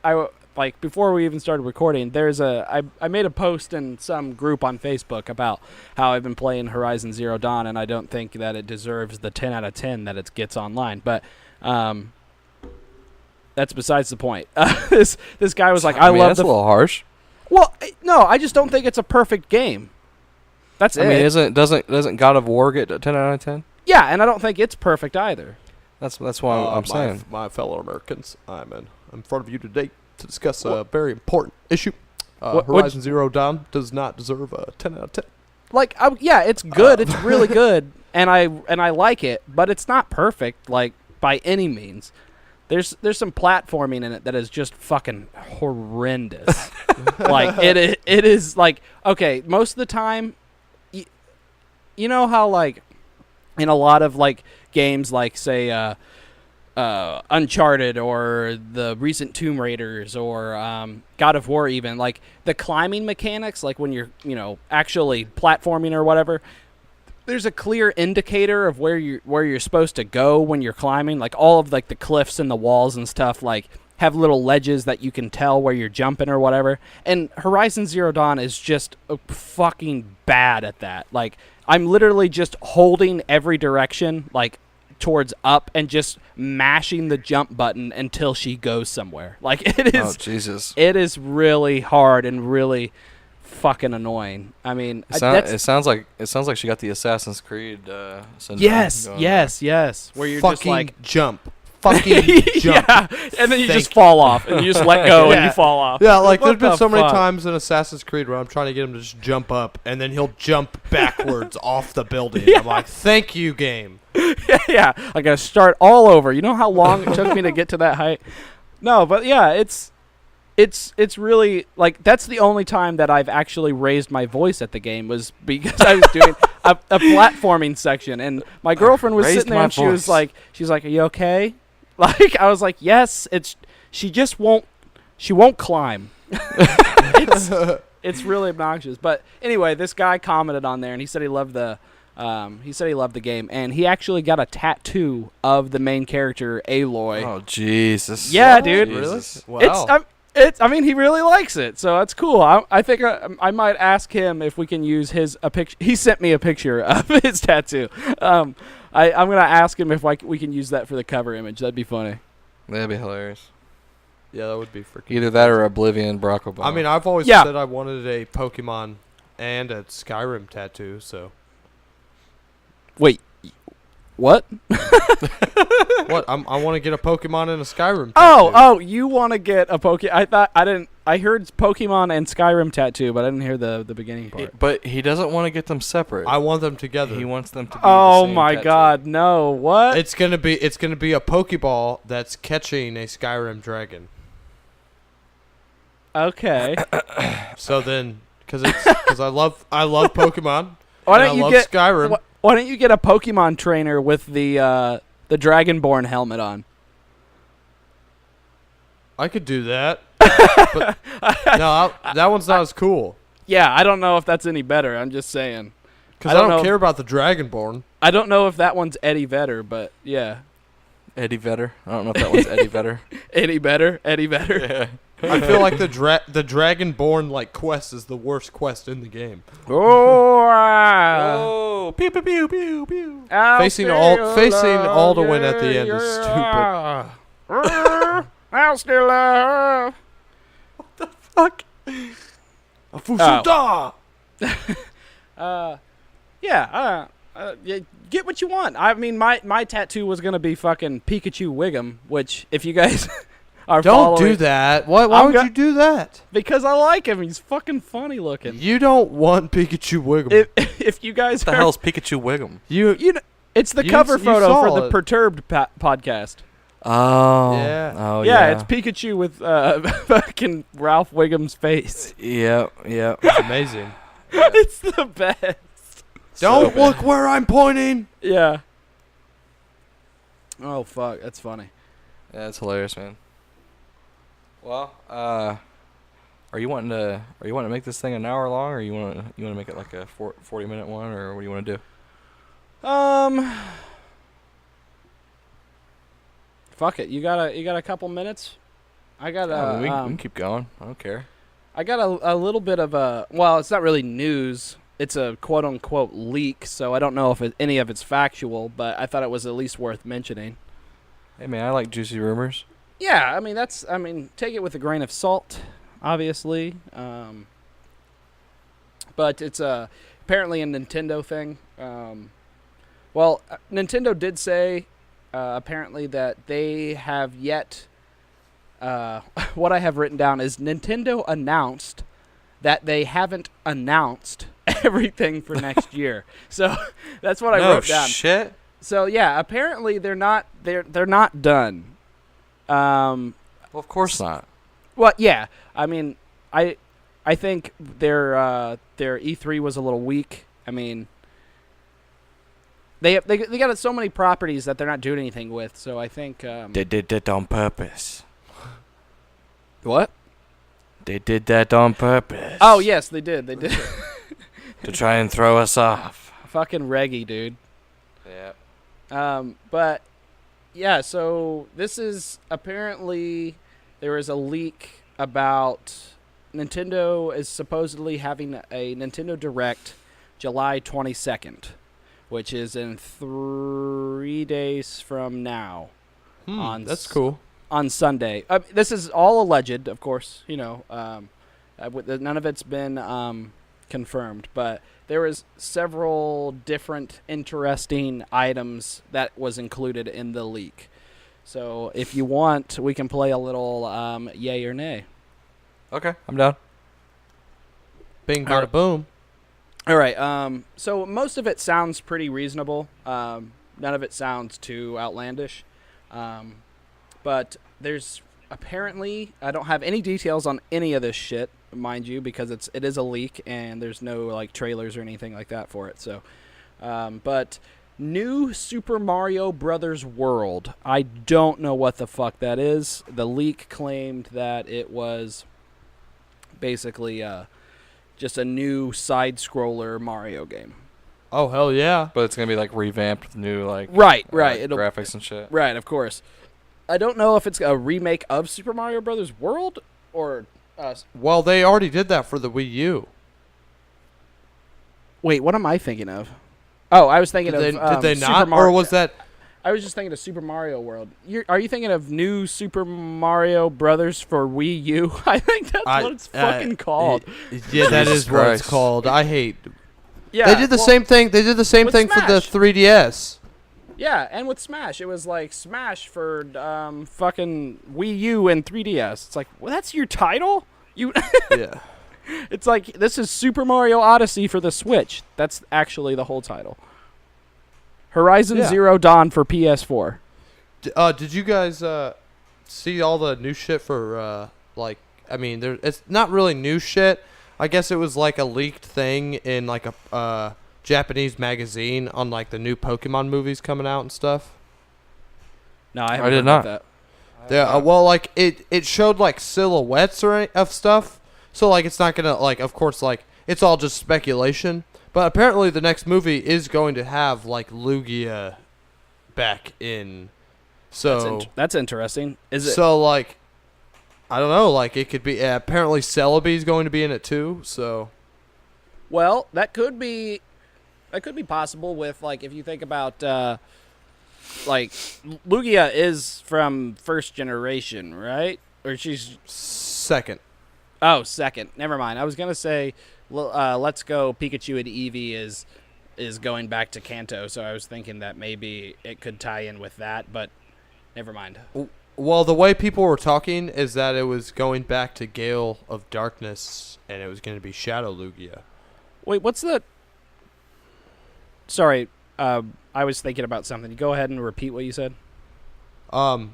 before we even started recording, I made a post in some group on Facebook about how I've been playing Horizon Zero Dawn, and I don't think that it deserves the 10 out of 10 that it gets online. But that's besides the point. This guy was like, I mean, that's a little harsh. Well, no, I just don't think it's a perfect game. That's it. I mean, doesn't God of War get a 10 out of 10? Yeah, and I don't think it's perfect either. That's why I'm saying. My fellow Americans, I'm in front of you today to discuss a very important issue. Horizon Zero Dawn does not deserve a 10 out of 10. Like, yeah, it's good. It's really good, and I like it, but it's not perfect, like, by any means. There's some platforming in it that is just fucking horrendous. Like, it is, like, okay, most of the time, you know how, like, in a lot of, like, games, like, say, Uncharted or the recent Tomb Raiders or God of War even, like, the climbing mechanics, like when you're, actually platforming or whatever, there's a clear indicator of where you're supposed to go when you're climbing. Like, all of, like, the cliffs and the walls and stuff, like, have little ledges that you can tell where you're jumping or whatever. And Horizon Zero Dawn is just fucking bad at that. Like, I'm literally just holding every direction, like, towards up and just mashing the jump button until she goes somewhere. Like, it is. Oh, Jesus. It is really hard and really fucking annoying. I mean, it sounds like she got the Assassin's Creed syndrome. Yes. Where you're fucking just like jump. Fucking jump. Yeah, and then you just fall off, and you just let go, and you fall off. Yeah, like there's been so many fuck? times in Assassin's Creed where I'm trying to get him to just jump up, and then he'll jump backwards off the building. Yeah. I'm like, thank you, game. Yeah, I gotta start all over. You know how long it took me to get to that height? No, but yeah, it's really, like, that's the only time that I've actually raised my voice at the game was because I was doing a platforming section, and my girlfriend was sitting there and she was like, "Are you okay?" Like, I was like, "Yes." She won't climb. It's really obnoxious. But anyway, this guy commented on there and he said he loved the game, and he actually got a tattoo of the main character, Aloy. Oh, Jesus. Yeah, dude. Really? Wow. I mean, he really likes it, so that's cool. I think I might ask him if we can use a picture. He sent me a picture of his tattoo. I'm going to ask him if we can use that for the cover image. That'd be funny. That'd be hilarious. Yeah, that would be freaking Either that or Oblivion, Barack Obama. I mean, I've always said I wanted a Pokemon and a Skyrim tattoo, so. Wait, what? What? I want to get a Pokemon and a Skyrim tattoo. Oh, you want to get a Pokemon? I heard Pokemon and Skyrim tattoo, but I didn't hear the beginning part. But he doesn't want to get them separate. I want them together. He wants them to be Oh the same my tattoo. God, no! What? It's gonna be a Pokeball that's catching a Skyrim dragon. Okay. So then, because I love Pokemon. Why don't you get Skyrim? Why don't you get a Pokemon trainer with the Dragonborn helmet on? I could do that. But no, that one's not as cool. Yeah, I don't know if that's any better. I'm just saying. Because I don't care about the Dragonborn. I don't know if that one's Eddie Vedder, but yeah. Eddie Vedder. I don't know if that one's Eddie Vedder. Eddie Vedder. Yeah. I feel like the Dragonborn like quest is the worst quest in the game. Oh, pew pew pew pew pew. Facing Alduin at the end is stupid. I'll still love. What the fuck? Fusuda! Yeah, get what you want. I mean, my tattoo was gonna be fucking Pikachu Wiggum, which if you guys are don't do that. Why would you do that? Because I like him. He's fucking funny looking. You don't want Pikachu Wiggum. If you guys What the hell's Pikachu Wiggum? you know, it's the cover photo for the Perturbed podcast. Oh. Yeah. Oh, Yeah, it's Pikachu with fucking Ralph Wiggum's face. Yeah. It's amazing. It's the best. Don't look where I'm pointing. Yeah. Oh fuck, that's funny. Yeah, that's hilarious, man. Well, are you wanting to make this thing an hour long, or you want to make it like a 40-minute one, or what do you want to do? fuck it. You got a couple minutes? I got we can keep going. I don't care. I got a little bit of a, well, it's not really news. It's a quote-unquote leak, so I don't know if any of it's factual, but I thought it was at least worth mentioning. Hey, man, I like juicy rumors. Yeah, I mean, take it with a grain of salt, obviously. But it's apparently a Nintendo thing. Nintendo did say apparently that they have yet... what I have written down is Nintendo announced that they haven't announced everything for next year. So that's what I wrote down. No shit. So yeah, apparently they're not done. Well, of course not. Well, yeah. I mean, I think their E3 was a little weak. I mean, they got so many properties that they're not doing anything with. So I think they did that on purpose. What? They did that on purpose. Oh yes, they did. They did. To try and throw us off. Fucking reggae, dude. Yeah. But yeah, so this is apparently there is a leak about Nintendo is supposedly having a Nintendo Direct July 22nd, which is in 3 days from now. That's cool. On Sunday. This is all alleged, of course. You know, none of it's been confirmed, but there was several different interesting items that was included in the leak. So if you want, we can play a little yay or nay. Okay, I'm down. Bing, bada, boom. All right. So most of it sounds pretty reasonable. None of it sounds too outlandish. But there's apparently, I don't have any details on any of this shit, mind you, because it is a leak and there's no like trailers or anything like that for it. So, but new Super Mario Brothers World. I don't know what the fuck that is. The leak claimed that it was basically just a new side-scroller Mario game. Oh hell yeah! But it's gonna be like revamped with new like right, graphics and shit. Right, of course. I don't know if it's a remake of Super Mario Brothers World or. Well, they already did that for the Wii U. Wait, what am I thinking of? Oh, I was thinking did of. They Super not, or was that? I was just thinking of Super Mario World. Are you thinking of new Super Mario Brothers for Wii U? I think that's what it's fucking called. Yeah, that is what it's called. I hate. Yeah, they did the same thing. They did the same thing for the 3DS. Yeah, and with Smash, it was like Smash for fucking Wii U and 3DS. It's like, well, that's your title? Yeah. It's like, this is Super Mario Odyssey for the Switch. That's actually the whole title. Horizon Zero Dawn for PS4. Did you guys see all the new shit for, it's not really new shit. I guess it was like a leaked thing in like a Japanese magazine on like the new Pokemon movies coming out and stuff. No, I did not. That. Yeah, well, like it showed like silhouettes of stuff. So like it's not gonna like, of course, like it's all just speculation. But apparently the next movie is going to have like Lugia back in. So that's interesting. Is it? So like, I don't know. Like it could be. Apparently Celebi's going to be in it too. So. Well, that could be possible with like if you think about like Lugia is from first generation, right? Or she's second. Oh, second. Never mind. I was gonna say, Let's Go Pikachu and Eevee is going back to Kanto, so I was thinking that maybe it could tie in with that, but never mind. Well, the way people were talking is that it was going back to Gale of Darkness, and it was going to be Shadow Lugia. Wait, what's the? Sorry, I was thinking about something. Go ahead and repeat what you said. Well,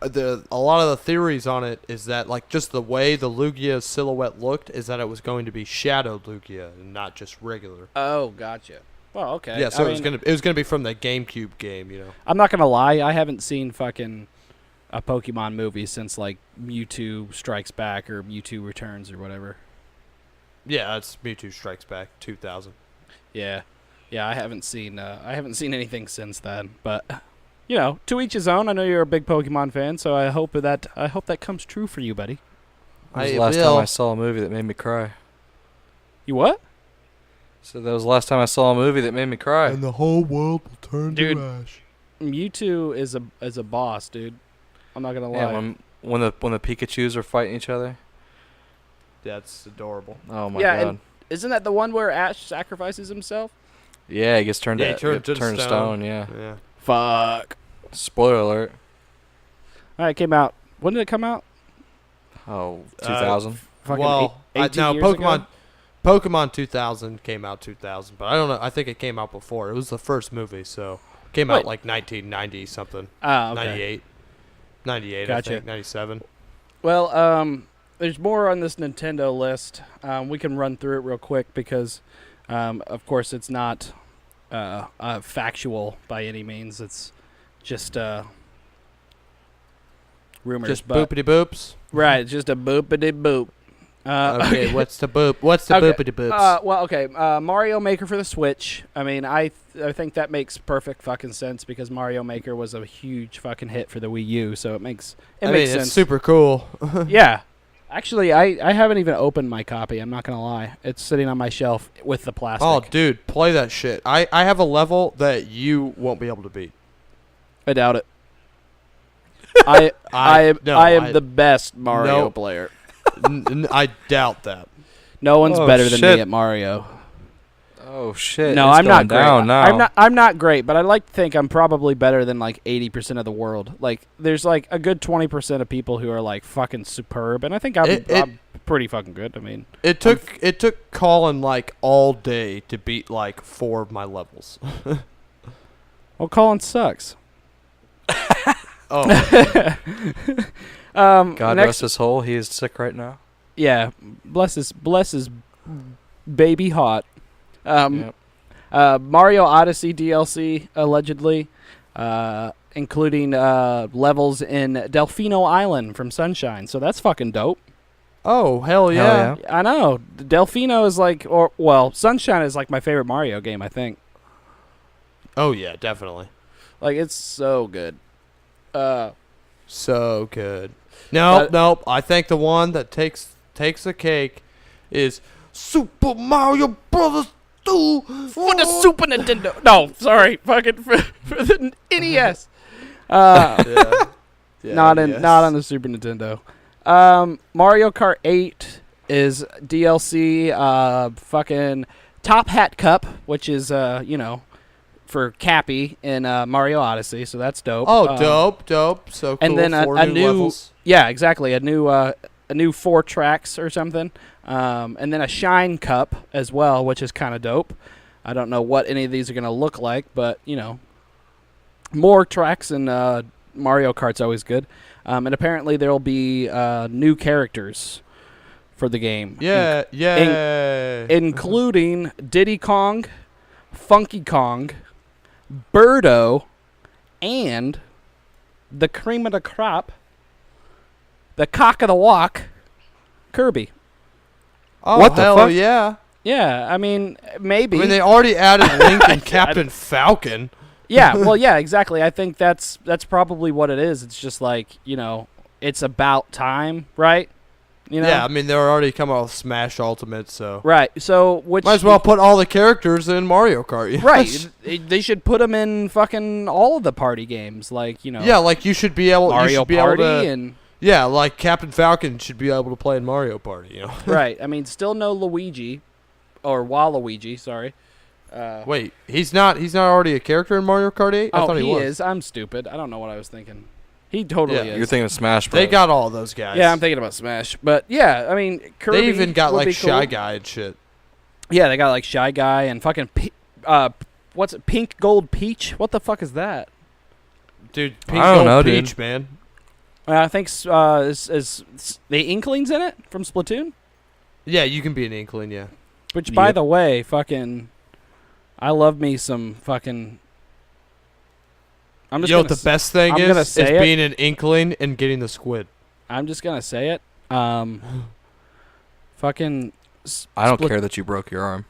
a lot of the theories on it is that like just the way the Lugia silhouette looked is that it was going to be Shadow Lugia and not just regular. Oh, gotcha. Well, okay. Yeah, so it was gonna be from the GameCube game, you know. I'm not gonna lie, I haven't seen fucking a Pokemon movie since like Mewtwo Strikes Back or Mewtwo Returns or whatever. Yeah, it's Mewtwo Strikes Back 2000. Yeah, I haven't seen anything since then, but to each his own. I know you're a big Pokemon fan, so I hope that comes true for you, buddy. That was the last time I saw a movie that made me cry. You what? So that was the last time I saw a movie that made me cry. And the whole world will turn to ash. Mewtwo is a boss, dude. I'm not gonna lie. Yeah, when the Pikachus are fighting each other. That's adorable. Oh my god! And isn't that the one where Ash sacrifices himself? Yeah, he gets turned to stone. Yeah. Fuck. Spoiler alert. All right, it came out. When did it come out? Oh, 2000. Well, 18 years ago? Pokemon 2000 came out 2000, but I don't know. I think it came out before. It was the first movie, so it came out like 1990 something. Okay. 98, Gotcha. I think, 97. Well, there's more on this Nintendo list. We can run through it real quick because, of course, it's not factual by any means. It's just rumors. Just boopity boops. Right, it's just a boopity boop. Okay, what's the boop? What's the boopity boops? Mario Maker for the Switch. I mean, I think that makes perfect fucking sense because Mario Maker was a huge fucking hit for the Wii U, so it makes sense. It's super cool. Yeah. Actually, I haven't even opened my copy. I'm not going to lie. It's sitting on my shelf with the plastic. Oh, dude, play that shit. I have a level that you won't be able to beat. I doubt it. I am the best Mario player. I doubt that. No one's better than me at Mario. Oh shit! No, I'm not great. I'm not great, but I like to think I'm probably better than like 80% of the world. Like, there's like a good 20% of people who are like fucking superb, and I think I'm pretty fucking good. I mean, it took Colin like all day to beat like 4 of my levels. Well, Colin sucks. Oh. God rest his soul. He is sick right now. Yeah, bless his baby hot. Mario Odyssey DLC allegedly, including levels in Delfino Island from Sunshine. So that's fucking dope. Oh, hell yeah. I know. Delfino is like, Sunshine is like my favorite Mario game, I think. Oh yeah, definitely. Like, it's so good. So good. Nope. I think the one that takes the cake is Super Mario Brothers 2 for the Super Nintendo. No, sorry, fucking for the NES. Not on the Super Nintendo. Mario Kart 8 is DLC. Fucking Top Hat Cup, which is for Cappy in Mario Odyssey, so that's dope. Oh, dope. So cool. And then a new levels. Yeah, exactly. A new 4 tracks or something. And then a Shine Cup as well, which is kind of dope. I don't know what any of these are going to look like, but more tracks in Mario Kart's always good. And apparently there will be new characters for the game. Yeah. Including Diddy Kong, Funky Kong, Birdo, and the cream of the crop, the cock of the walk, Kirby. Oh, what the fuck? Yeah. Yeah, I mean, maybe. I mean, they already added Link and Captain Falcon. Yeah, well, yeah, exactly. I think that's probably what it is. It's just like, it's about time, right? Yeah, I mean, they're already coming out with Smash Ultimate, so. Right, so which. Might as well put all the characters in Mario Kart. Right, they should put them in fucking all of the party games, like, Yeah, like you should be able. Mario you should be Party able to, and. Yeah, like Captain Falcon should be able to play in Mario Party. Right, I mean, still no Luigi, or Waluigi, sorry. Wait, he's not already a character in Mario Kart 8? I thought he was. Is. I'm stupid. I don't know what I was thinking. He totally is. You're thinking of Smash Bros. They got all those guys. Yeah, I'm thinking about Smash. But yeah, I mean, Kirby. They even got like cool. Shy Guy and shit. Yeah, they got like Shy Guy and fucking what's it? Pink Gold Peach? What the fuck is that? Dude, Pink Gold Peach, man. I think is the Inklings in it from Splatoon? Yeah, you can be an Inkling, yeah. Which, by the way, fucking, I love me some fucking. I'm just. You know what the best thing is? It's being an Inkling and getting the squid. I'm just gonna say it. Fucking, I don't care that you broke your arm.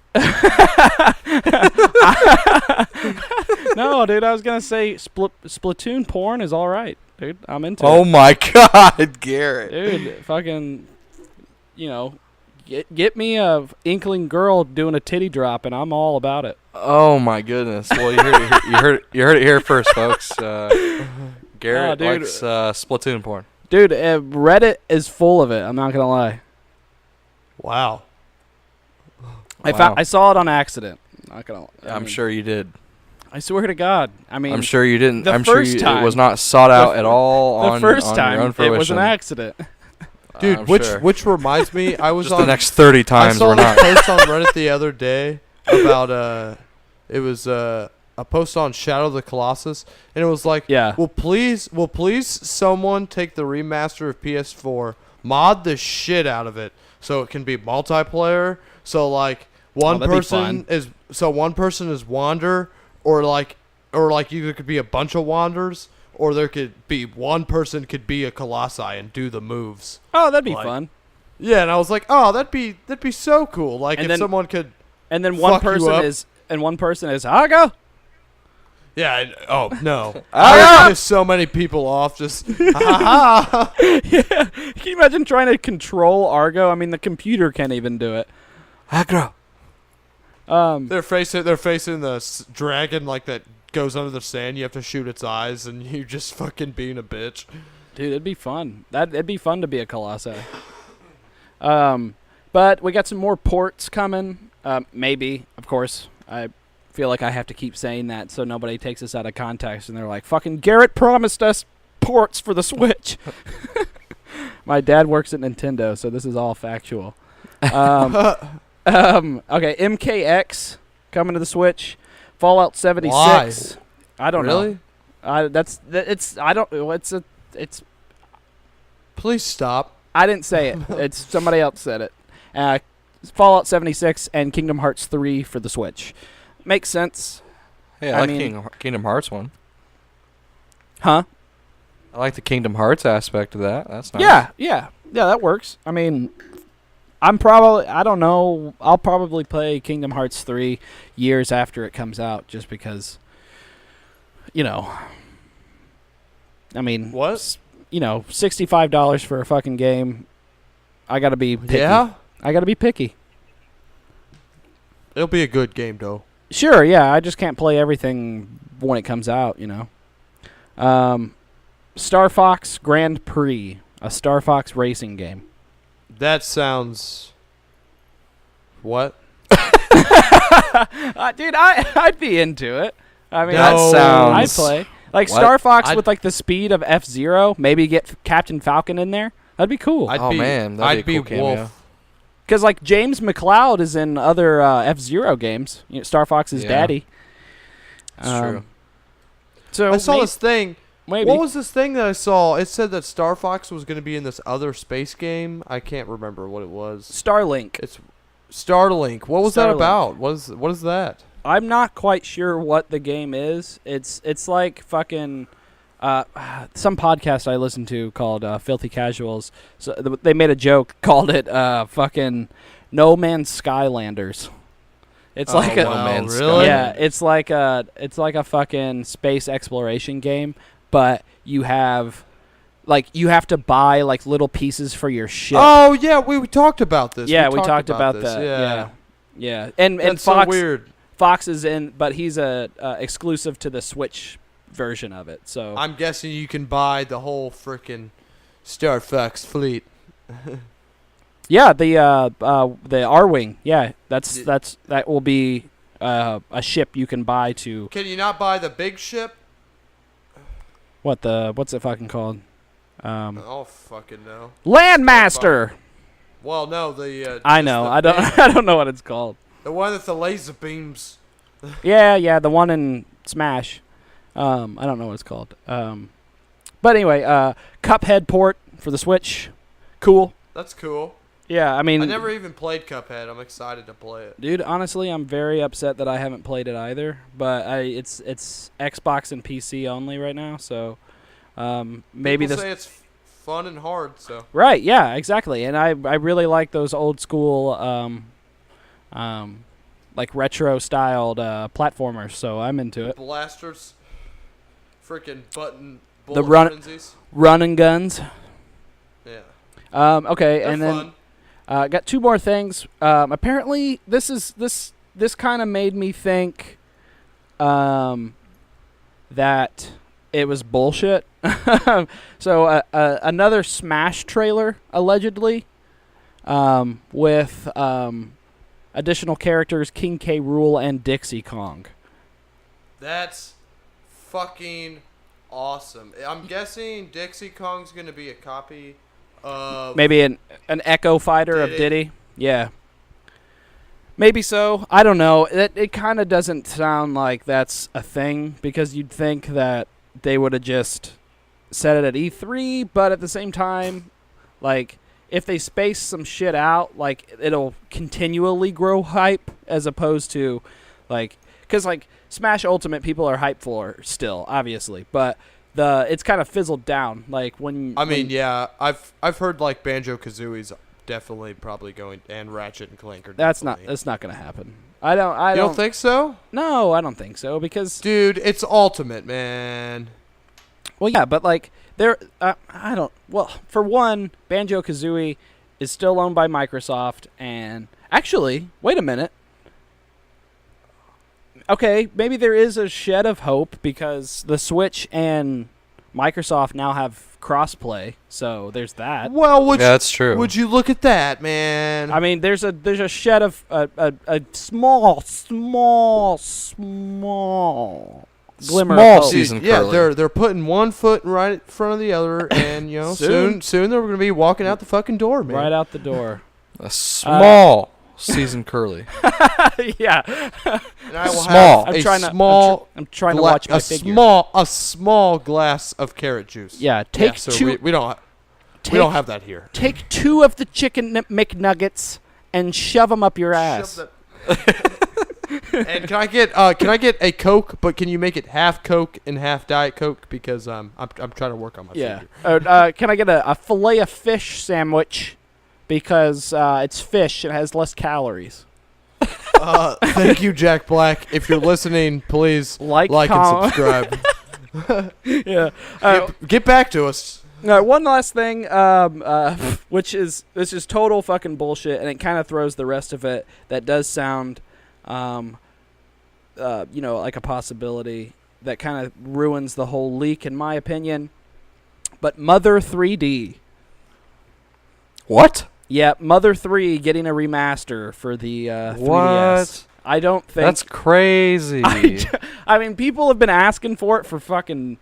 No, dude, I was gonna say Splatoon porn is all right, dude. I'm into it. Oh my God, Garrett. Dude, fucking, get me a inkling girl doing a titty drop, and I'm all about it. Oh my goodness. Well, you heard it here first, folks. Garrett likes Splatoon porn. Dude, Reddit is full of it. I'm not gonna lie. Wow. I saw it on accident. Not gonna. I'm sure you did. I swear to God. I mean, I'm sure you didn't. I'm sure it was not sought out at all. The first on time your own it fruition. was an accident. Dude, which reminds me, I was just on the next 30 times. I saw we're not. a post on Reddit the other day about it was a post on Shadow of the Colossus, and it was like, yeah, will please someone take the remaster of PS4, mod the shit out of it so it can be multiplayer. So like one person is Wander, or like either could be a bunch of Wanders, or there could be one person could be a Colossi and do the moves. Oh, that'd be fun. Yeah, and I was like, oh, that'd be so cool. Like if someone could. And then one person is Aga. Yeah. Oh no. I would piss so many people off. Just. Yeah. Can you imagine trying to control Argo? I mean, the computer can't even do it. Agro. They're facing the dragon like that goes under the sand. You have to shoot its eyes, and you just fucking being a bitch. Dude, it'd be fun. It'd be fun to be a Colossi. But we got some more ports coming. Maybe, of course. I feel like I have to keep saying that so nobody takes us out of context and they're like, fucking Garrett promised us ports for the Switch. My dad works at Nintendo, so this is all factual. Okay, MKX coming to the Switch. Fallout 76. Why? I don't know. It's Please stop. I didn't say it. It's somebody else said it. Fallout 76 and Kingdom Hearts 3 for the Switch. Makes sense. Hey, I like Kingdom Hearts one. Huh? I like the Kingdom Hearts aspect of that. That's nice. Yeah, that works. I mean, I don't know. I'll probably play Kingdom Hearts 3 years after it comes out just because, I mean, what? $65 for a fucking game. I got to be picky. Yeah? I got to be picky. It'll be a good game, though. Sure, yeah. I just can't play everything when it comes out, Star Fox Grand Prix, a Star Fox racing game. That sounds... What? Dude, I'd be into it. I mean, that sounds... I'd play. Like what? Star Fox with like the speed of F-Zero, maybe get Captain Falcon in there. That'd be cool. That'd be a cool cameo. Wolf. Because like James McLeod is in other F-Zero games. Star Fox's daddy. It's true. So I saw this thing. Maybe. What was this thing that I saw? It said that Star Fox was going to be in this other space game. I can't remember what it was. Starlink. It's Starlink. What was that about? What is that? I'm not quite sure what the game is. It's like fucking some podcast I listened to called Filthy Casuals. So they made a joke, called it fucking No Man's Skylanders. It's like No Man's Sky. Yeah, it's like a fucking space exploration game, but you have to buy like little pieces for your ship. Oh yeah, we talked about this. Yeah, we talked about that. Yeah. And that's Fox, so weird. Fox is in, but he's exclusive to the Switch version of it. So I'm guessing you can buy the whole frickin' Star Fox fleet. Yeah, the R-Wing. Yeah, that will be a ship you can buy to. Can you not buy the big ship? What's it fucking called? Oh fucking no. Landmaster. Well, no, I know. I don't know what it's called. The one with the laser beams. Yeah, the one in Smash. I don't know what it's called. But anyway, Cuphead port for the Switch. Cool. That's cool. Yeah, I mean, I never even played Cuphead. I'm excited to play it. Dude, honestly, I'm very upset that I haven't played it either. But it's Xbox and PC only right now, so maybe People say it's fun and hard. So right, yeah, exactly. And I really like those old school, like retro styled platformers. So I'm into it. Blasters, freaking button The bullet frenzies. Run and guns. Yeah. Okay, They're and fun. then got two more things. Apparently, this kind of made me think that it was bullshit. So another Smash trailer, allegedly, with additional characters King K. Rool and Dixie Kong. That's fucking awesome. I'm guessing Dixie Kong's going to be a copy of... Maybe an Echo Fighter of Diddy? Yeah. Maybe so. I don't know. It kind of doesn't sound like that's a thing, because you'd think that they would have just said it at E3, but at the same time, like, if they space some shit out, like, it'll continually grow hype, as opposed to, like, because, like, Smash Ultimate people are hyped for still, obviously, but it's kind of fizzled down. Like, yeah, I've heard, like, Banjo-Kazooie's definitely probably going, and Ratchet and Clank are that's definitely. not going to happen. I don't. You don't think so? No, I don't think so, because... Dude, it's Ultimate, man. Well, yeah, but, like, I don't... Well, for one, Banjo-Kazooie is still owned by Microsoft, and... Actually, wait a minute. Okay, maybe there is a shed of hope, because the Switch and Microsoft now have crossplay, so there's that. Well, that's true. Would you look at that, man? I mean, there's a shed of a small glimmer of hope. Season yeah, Curly. they're putting one foot right in front of the other, and soon they're going to be walking out the fucking door, man. Right out the door. A small season Curly. Yeah. And I will Small. have I'm trying to watch my figure. A small glass of carrot juice. Yeah, take so two. We don't have that here. Take 2 of the chicken McNuggets and shove them up your ass. And can I get a Coke? But can you make it half Coke and half Diet Coke? Because I'm trying to work on my figure. Can I get a fillet of fish sandwich? Because it's fish and it has less calories. Thank you, Jack Black. If you're listening, please like and subscribe. Yeah. Get back to us. One last thing, which is total fucking bullshit, and it kind of throws the rest of it. That does sound, like a possibility that kind of ruins the whole leak, in my opinion. But Mother 3D. What? Yeah, Mother 3 getting a remaster for the 3DS. What? I don't think... That's crazy. I mean, people have been asking for it for fucking,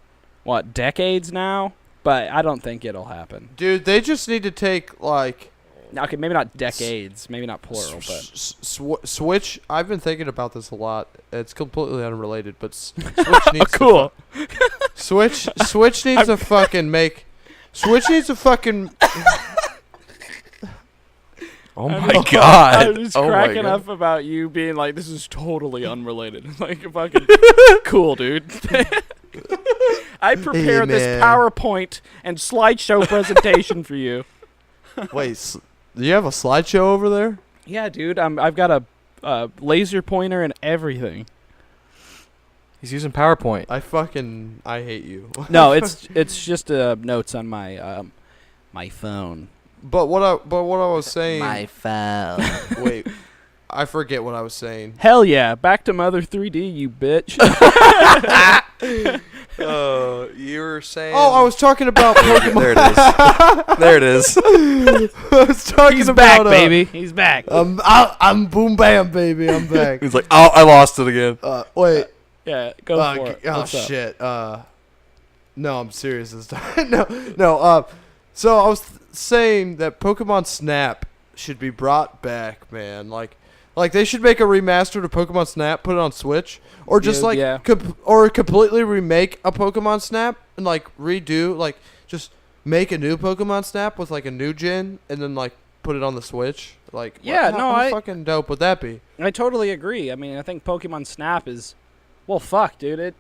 decades now? But I don't think it'll happen. Dude, they just need to take, like... Okay, maybe not decades. Maybe not plural, but... Switch, I've been thinking about this a lot. It's completely unrelated, but Switch needs cool. Switch needs to fucking make... Switch needs to fucking... Oh my god! I'm just cracking up about you being like, "This is totally unrelated." Like, fucking cool, dude. I prepared this PowerPoint and slideshow presentation for you. Wait, do you have a slideshow over there? Yeah, dude. I've got a laser pointer and everything. He's using PowerPoint. I hate you. No, it's just notes on my my phone. But what I was saying. My phone. Wait, I forget what I was saying. Hell yeah! Back to Mother 3D, you bitch. You were saying. Oh, I was talking about Pokemon. There it is. I was talking He's about. Back, baby. He's back. I'm boom bam, baby. I'm back. He's like, oh, I lost it again. Wait. Yeah, go for it. Oh shit. No, I'm serious this time. No. So I was saying that Pokemon Snap should be brought back, man. Like they should make a remaster to Pokemon Snap, put it on Switch, or just or completely remake a Pokemon Snap and like redo, like just make a new Pokemon Snap with like a new gen and then like put it on the Switch. Like, how fucking dope would that be? I totally agree. I mean, I think Pokemon Snap is, well, fuck, dude.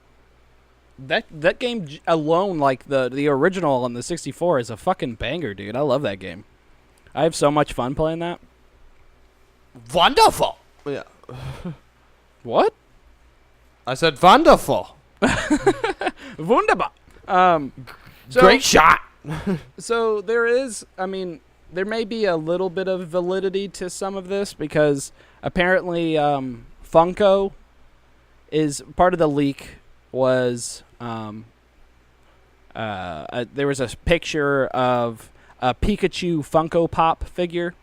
That game alone, like the original on the 64, is a fucking banger, dude. I love that game. I have so much fun playing that. Wonderful. Yeah. What? I said wonderful. Wunderbar. Great shot. So there may be a little bit of validity to some of this because apparently Funko is part of the leak. Was there was a picture of a Pikachu Funko Pop figure.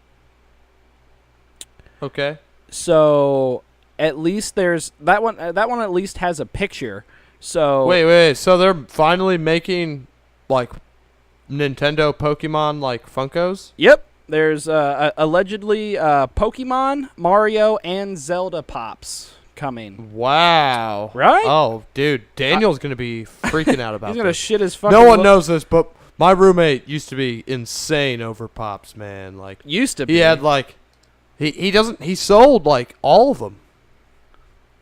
Okay. So at least there's that one. That one at least has a picture. So wait. So they're finally making like Nintendo Pokemon like Funkos? Yep. There's allegedly Pokemon, Mario, and Zelda Pops coming. Wow. Right? Oh, dude, Daniel's gonna be freaking out about. He's gonna this. shit his fucking. No one knows this, but my roommate used to be insane over Pops, man. Like used to be. He had like, he sold like all of them.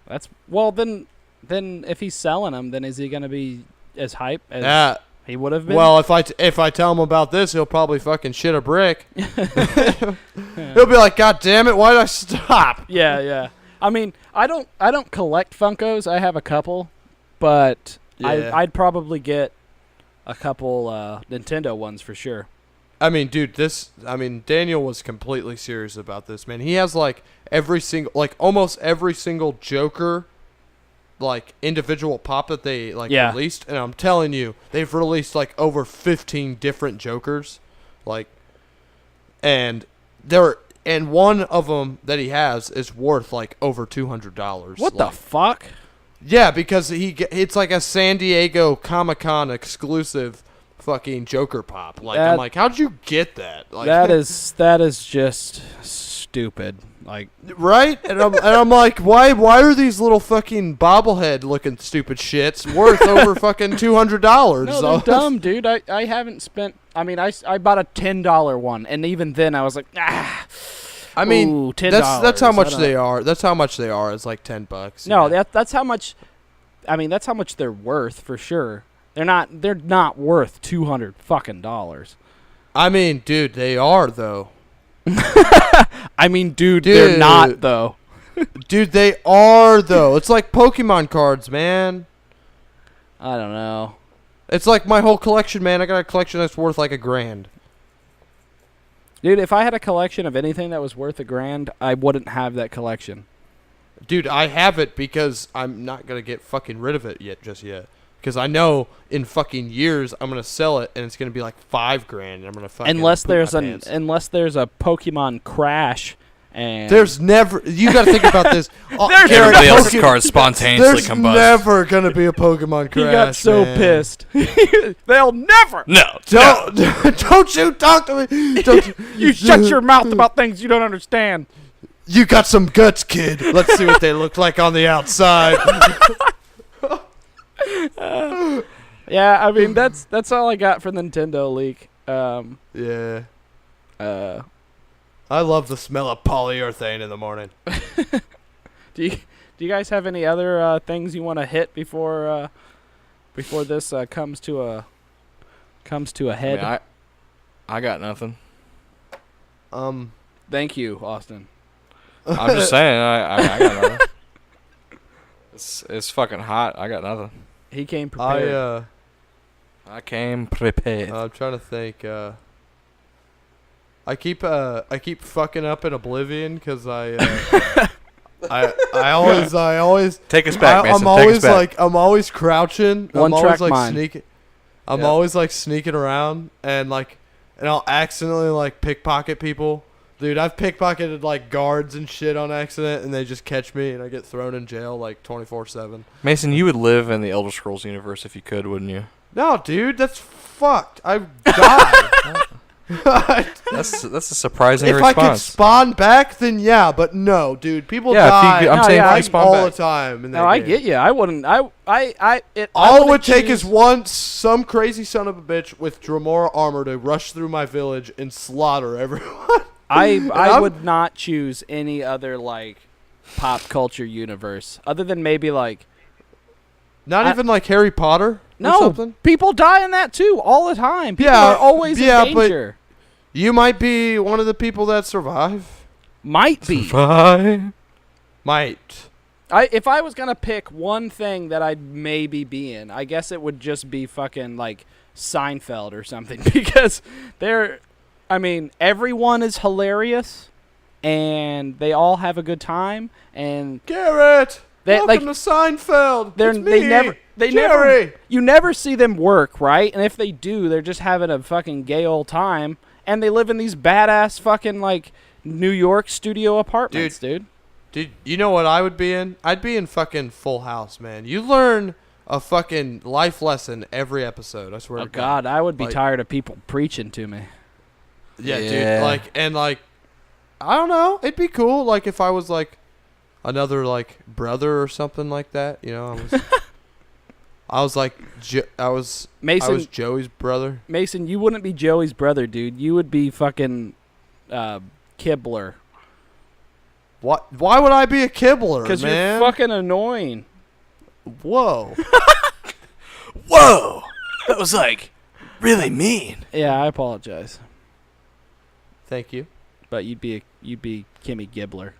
That's then if he's selling them, then is he gonna be as hype as he would have been? Well, if I tell him about this, he'll probably fucking shit a brick. He'll be like, God damn it, why did I stop? Yeah. I mean, I don't collect Funkos. I have a couple, but yeah. I'd probably get a couple Nintendo ones for sure. I mean, dude, Daniel was completely serious about this, man. He has like almost every single Joker, like individual pop that they released, and I'm telling you, they've released like over 15 different Jokers, and one of them that he has is worth like over $200. What the fuck? Yeah, because it's like a San Diego Comic-Con exclusive fucking Joker pop. Like, I'm like, how'd you get that? Like, that is just stupid. Like, right? And I'm like, why are these little fucking bobblehead looking stupid shits worth over fucking $200? No, they're dumb, dude. I haven't spent. I mean, I bought a $10 one, and even then I was like, I mean, ooh, $10. That's how much they are. That's how much they are. It's like $10. No, that's how much. I mean, that's how much they're worth for sure. They're not worth $200 fucking dollars. I mean, dude, they are though. I mean, dude, they're not though. Dude, they are though. It's like Pokemon cards, man. I don't know. It's like my whole collection, man. I got a collection that's worth like $1,000. Dude, if I had a collection of anything that was worth $1,000, I wouldn't have that collection. Dude, I have it because I'm not gonna get fucking rid of it just yet. Because I know in fucking years I'm gonna sell it and it's gonna be like $5,000 and I'm gonna fucking unless there's a Pokemon Crash. And there's never. You got to think about this. Everybody else's cards spontaneously combust. There's never gonna be a Pokemon Crash. He got so pissed. They'll never. Don't you talk to me. You shut your mouth about things you don't understand. You got some guts, kid. Let's see what they look like on the outside. Yeah, I mean that's all I got for Nintendo leak. Yeah. I love the smell of polyurethane in the morning. Do you guys have any other things you want to hit before this comes to a head? I mean, I got nothing. Thank you, Austin. I'm just saying I got nothing. It's fucking hot. I got nothing. He came prepared. I came prepared. I'm trying to think. I keep fucking up in Oblivion because I always take us back, Mason. I'm always crouching. One I'm track always like mind. sneaking. I'm always like sneaking around and I'll accidentally like pickpocket people. Dude, I've pickpocketed like guards and shit on accident, and they just catch me, and I get thrown in jail like 24/7. Mason, you would live in the Elder Scrolls universe if you could, wouldn't you? No, dude, that's fucked. I die. That's a surprising if response. If I could spawn back, then yeah, but no, dude, people If die. you, I'm saying if you spawn all back. the time. In that I game. get you. I wouldn't. All it would take is some crazy son of a bitch with Dremora armor to rush through my village and slaughter everyone. I would not choose any other like pop culture universe other than maybe like Not even like Harry Potter or something? People die in that too all the time. People are always in danger. But you might be one of the people that survive. Might be. Survive. Might. If I was going to pick one thing that I'd maybe be in, I guess it would just be fucking like Seinfeld or something. Because everyone is hilarious and they all have a good time. And Garrett! Welcome to Seinfeld. You never see them work, right? And if they do, they're just having a fucking gay old time. And they live in these badass fucking like New York studio apartments, dude. Dude, you know what I would be in? I'd be in fucking Full House, man. You learn a fucking life lesson every episode. I swear to God. I would be tired of people preaching to me. Yeah, dude. I don't know. It'd be cool. Like if I was like another like brother or something like that. You know, I was Joey's brother. Mason, you wouldn't be Joey's brother, dude. You would be fucking Kibler. What? Why would I be a Kibler, man? Because you're fucking annoying. Whoa. Whoa. That was like really mean. Yeah, I apologize. Thank you. But you'd be Kimmy Gibbler.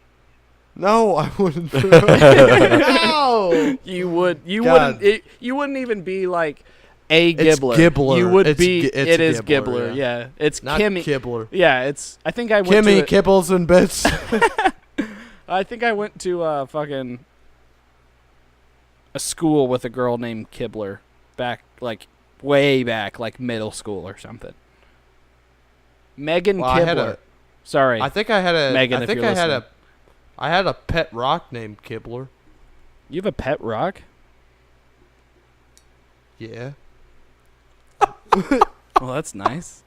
No, I wouldn't. No. You would. You wouldn't. You wouldn't even be like a Gibbler. It's Gibbler. You would be. It is Gibbler. Yeah. It's not Kimmy. Gibbler. Yeah. It's. I think I went Kimmy to Kibbles and Bits. I think I went to fucking a school with a girl named Kibler back, like way back, like middle school or something. Megan Kibler. Sorry. I think I had a. Megan, if you're listening. I had a pet rock named Kibler. You have a pet rock? Yeah. Well, that's nice.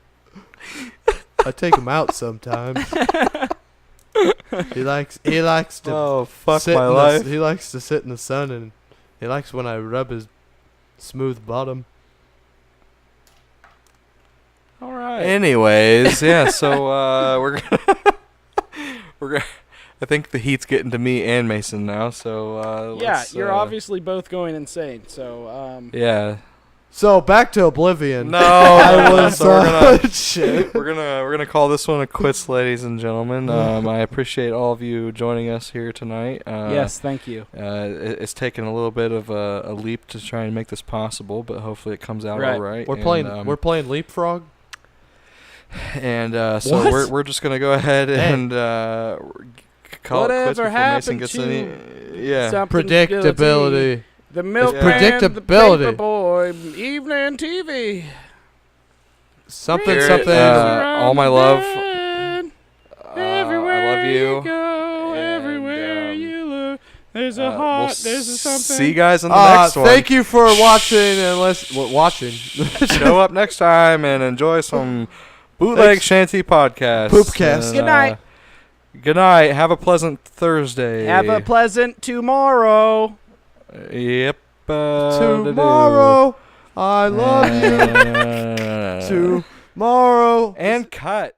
I take him out sometimes. He likes to. Oh, fuck my life. He likes to sit in the sun, and he likes when I rub his smooth bottom. All right. Anyways, yeah. So we're gonna. I think the heat's getting to me and Mason now. So yeah, you're obviously both going insane. So yeah. So back to Oblivion. No, shit. We're gonna call this one a quits, ladies and gentlemen. I appreciate all of you joining us here tonight. Yes, thank you. It's taken a little bit of a leap to try and make this possible, but hopefully it comes out all right. We're playing Leapfrog. And so we're just gonna go ahead and call it quits before Mason gets any. Yeah. Predictability. The milkman, predictability. The paperboy, evening TV. Something. All my love. Everywhere I love you. Go, everywhere you look. There's a heart. There's a something. See you guys in the next one. Thank you for watching and watching. Show up next time and enjoy some Bootleg Shanty podcast. Poopcast. Good night. Good night. Have a pleasant Thursday. Have a pleasant tomorrow. Yep. Tomorrow. I love you. Tomorrow. And cut.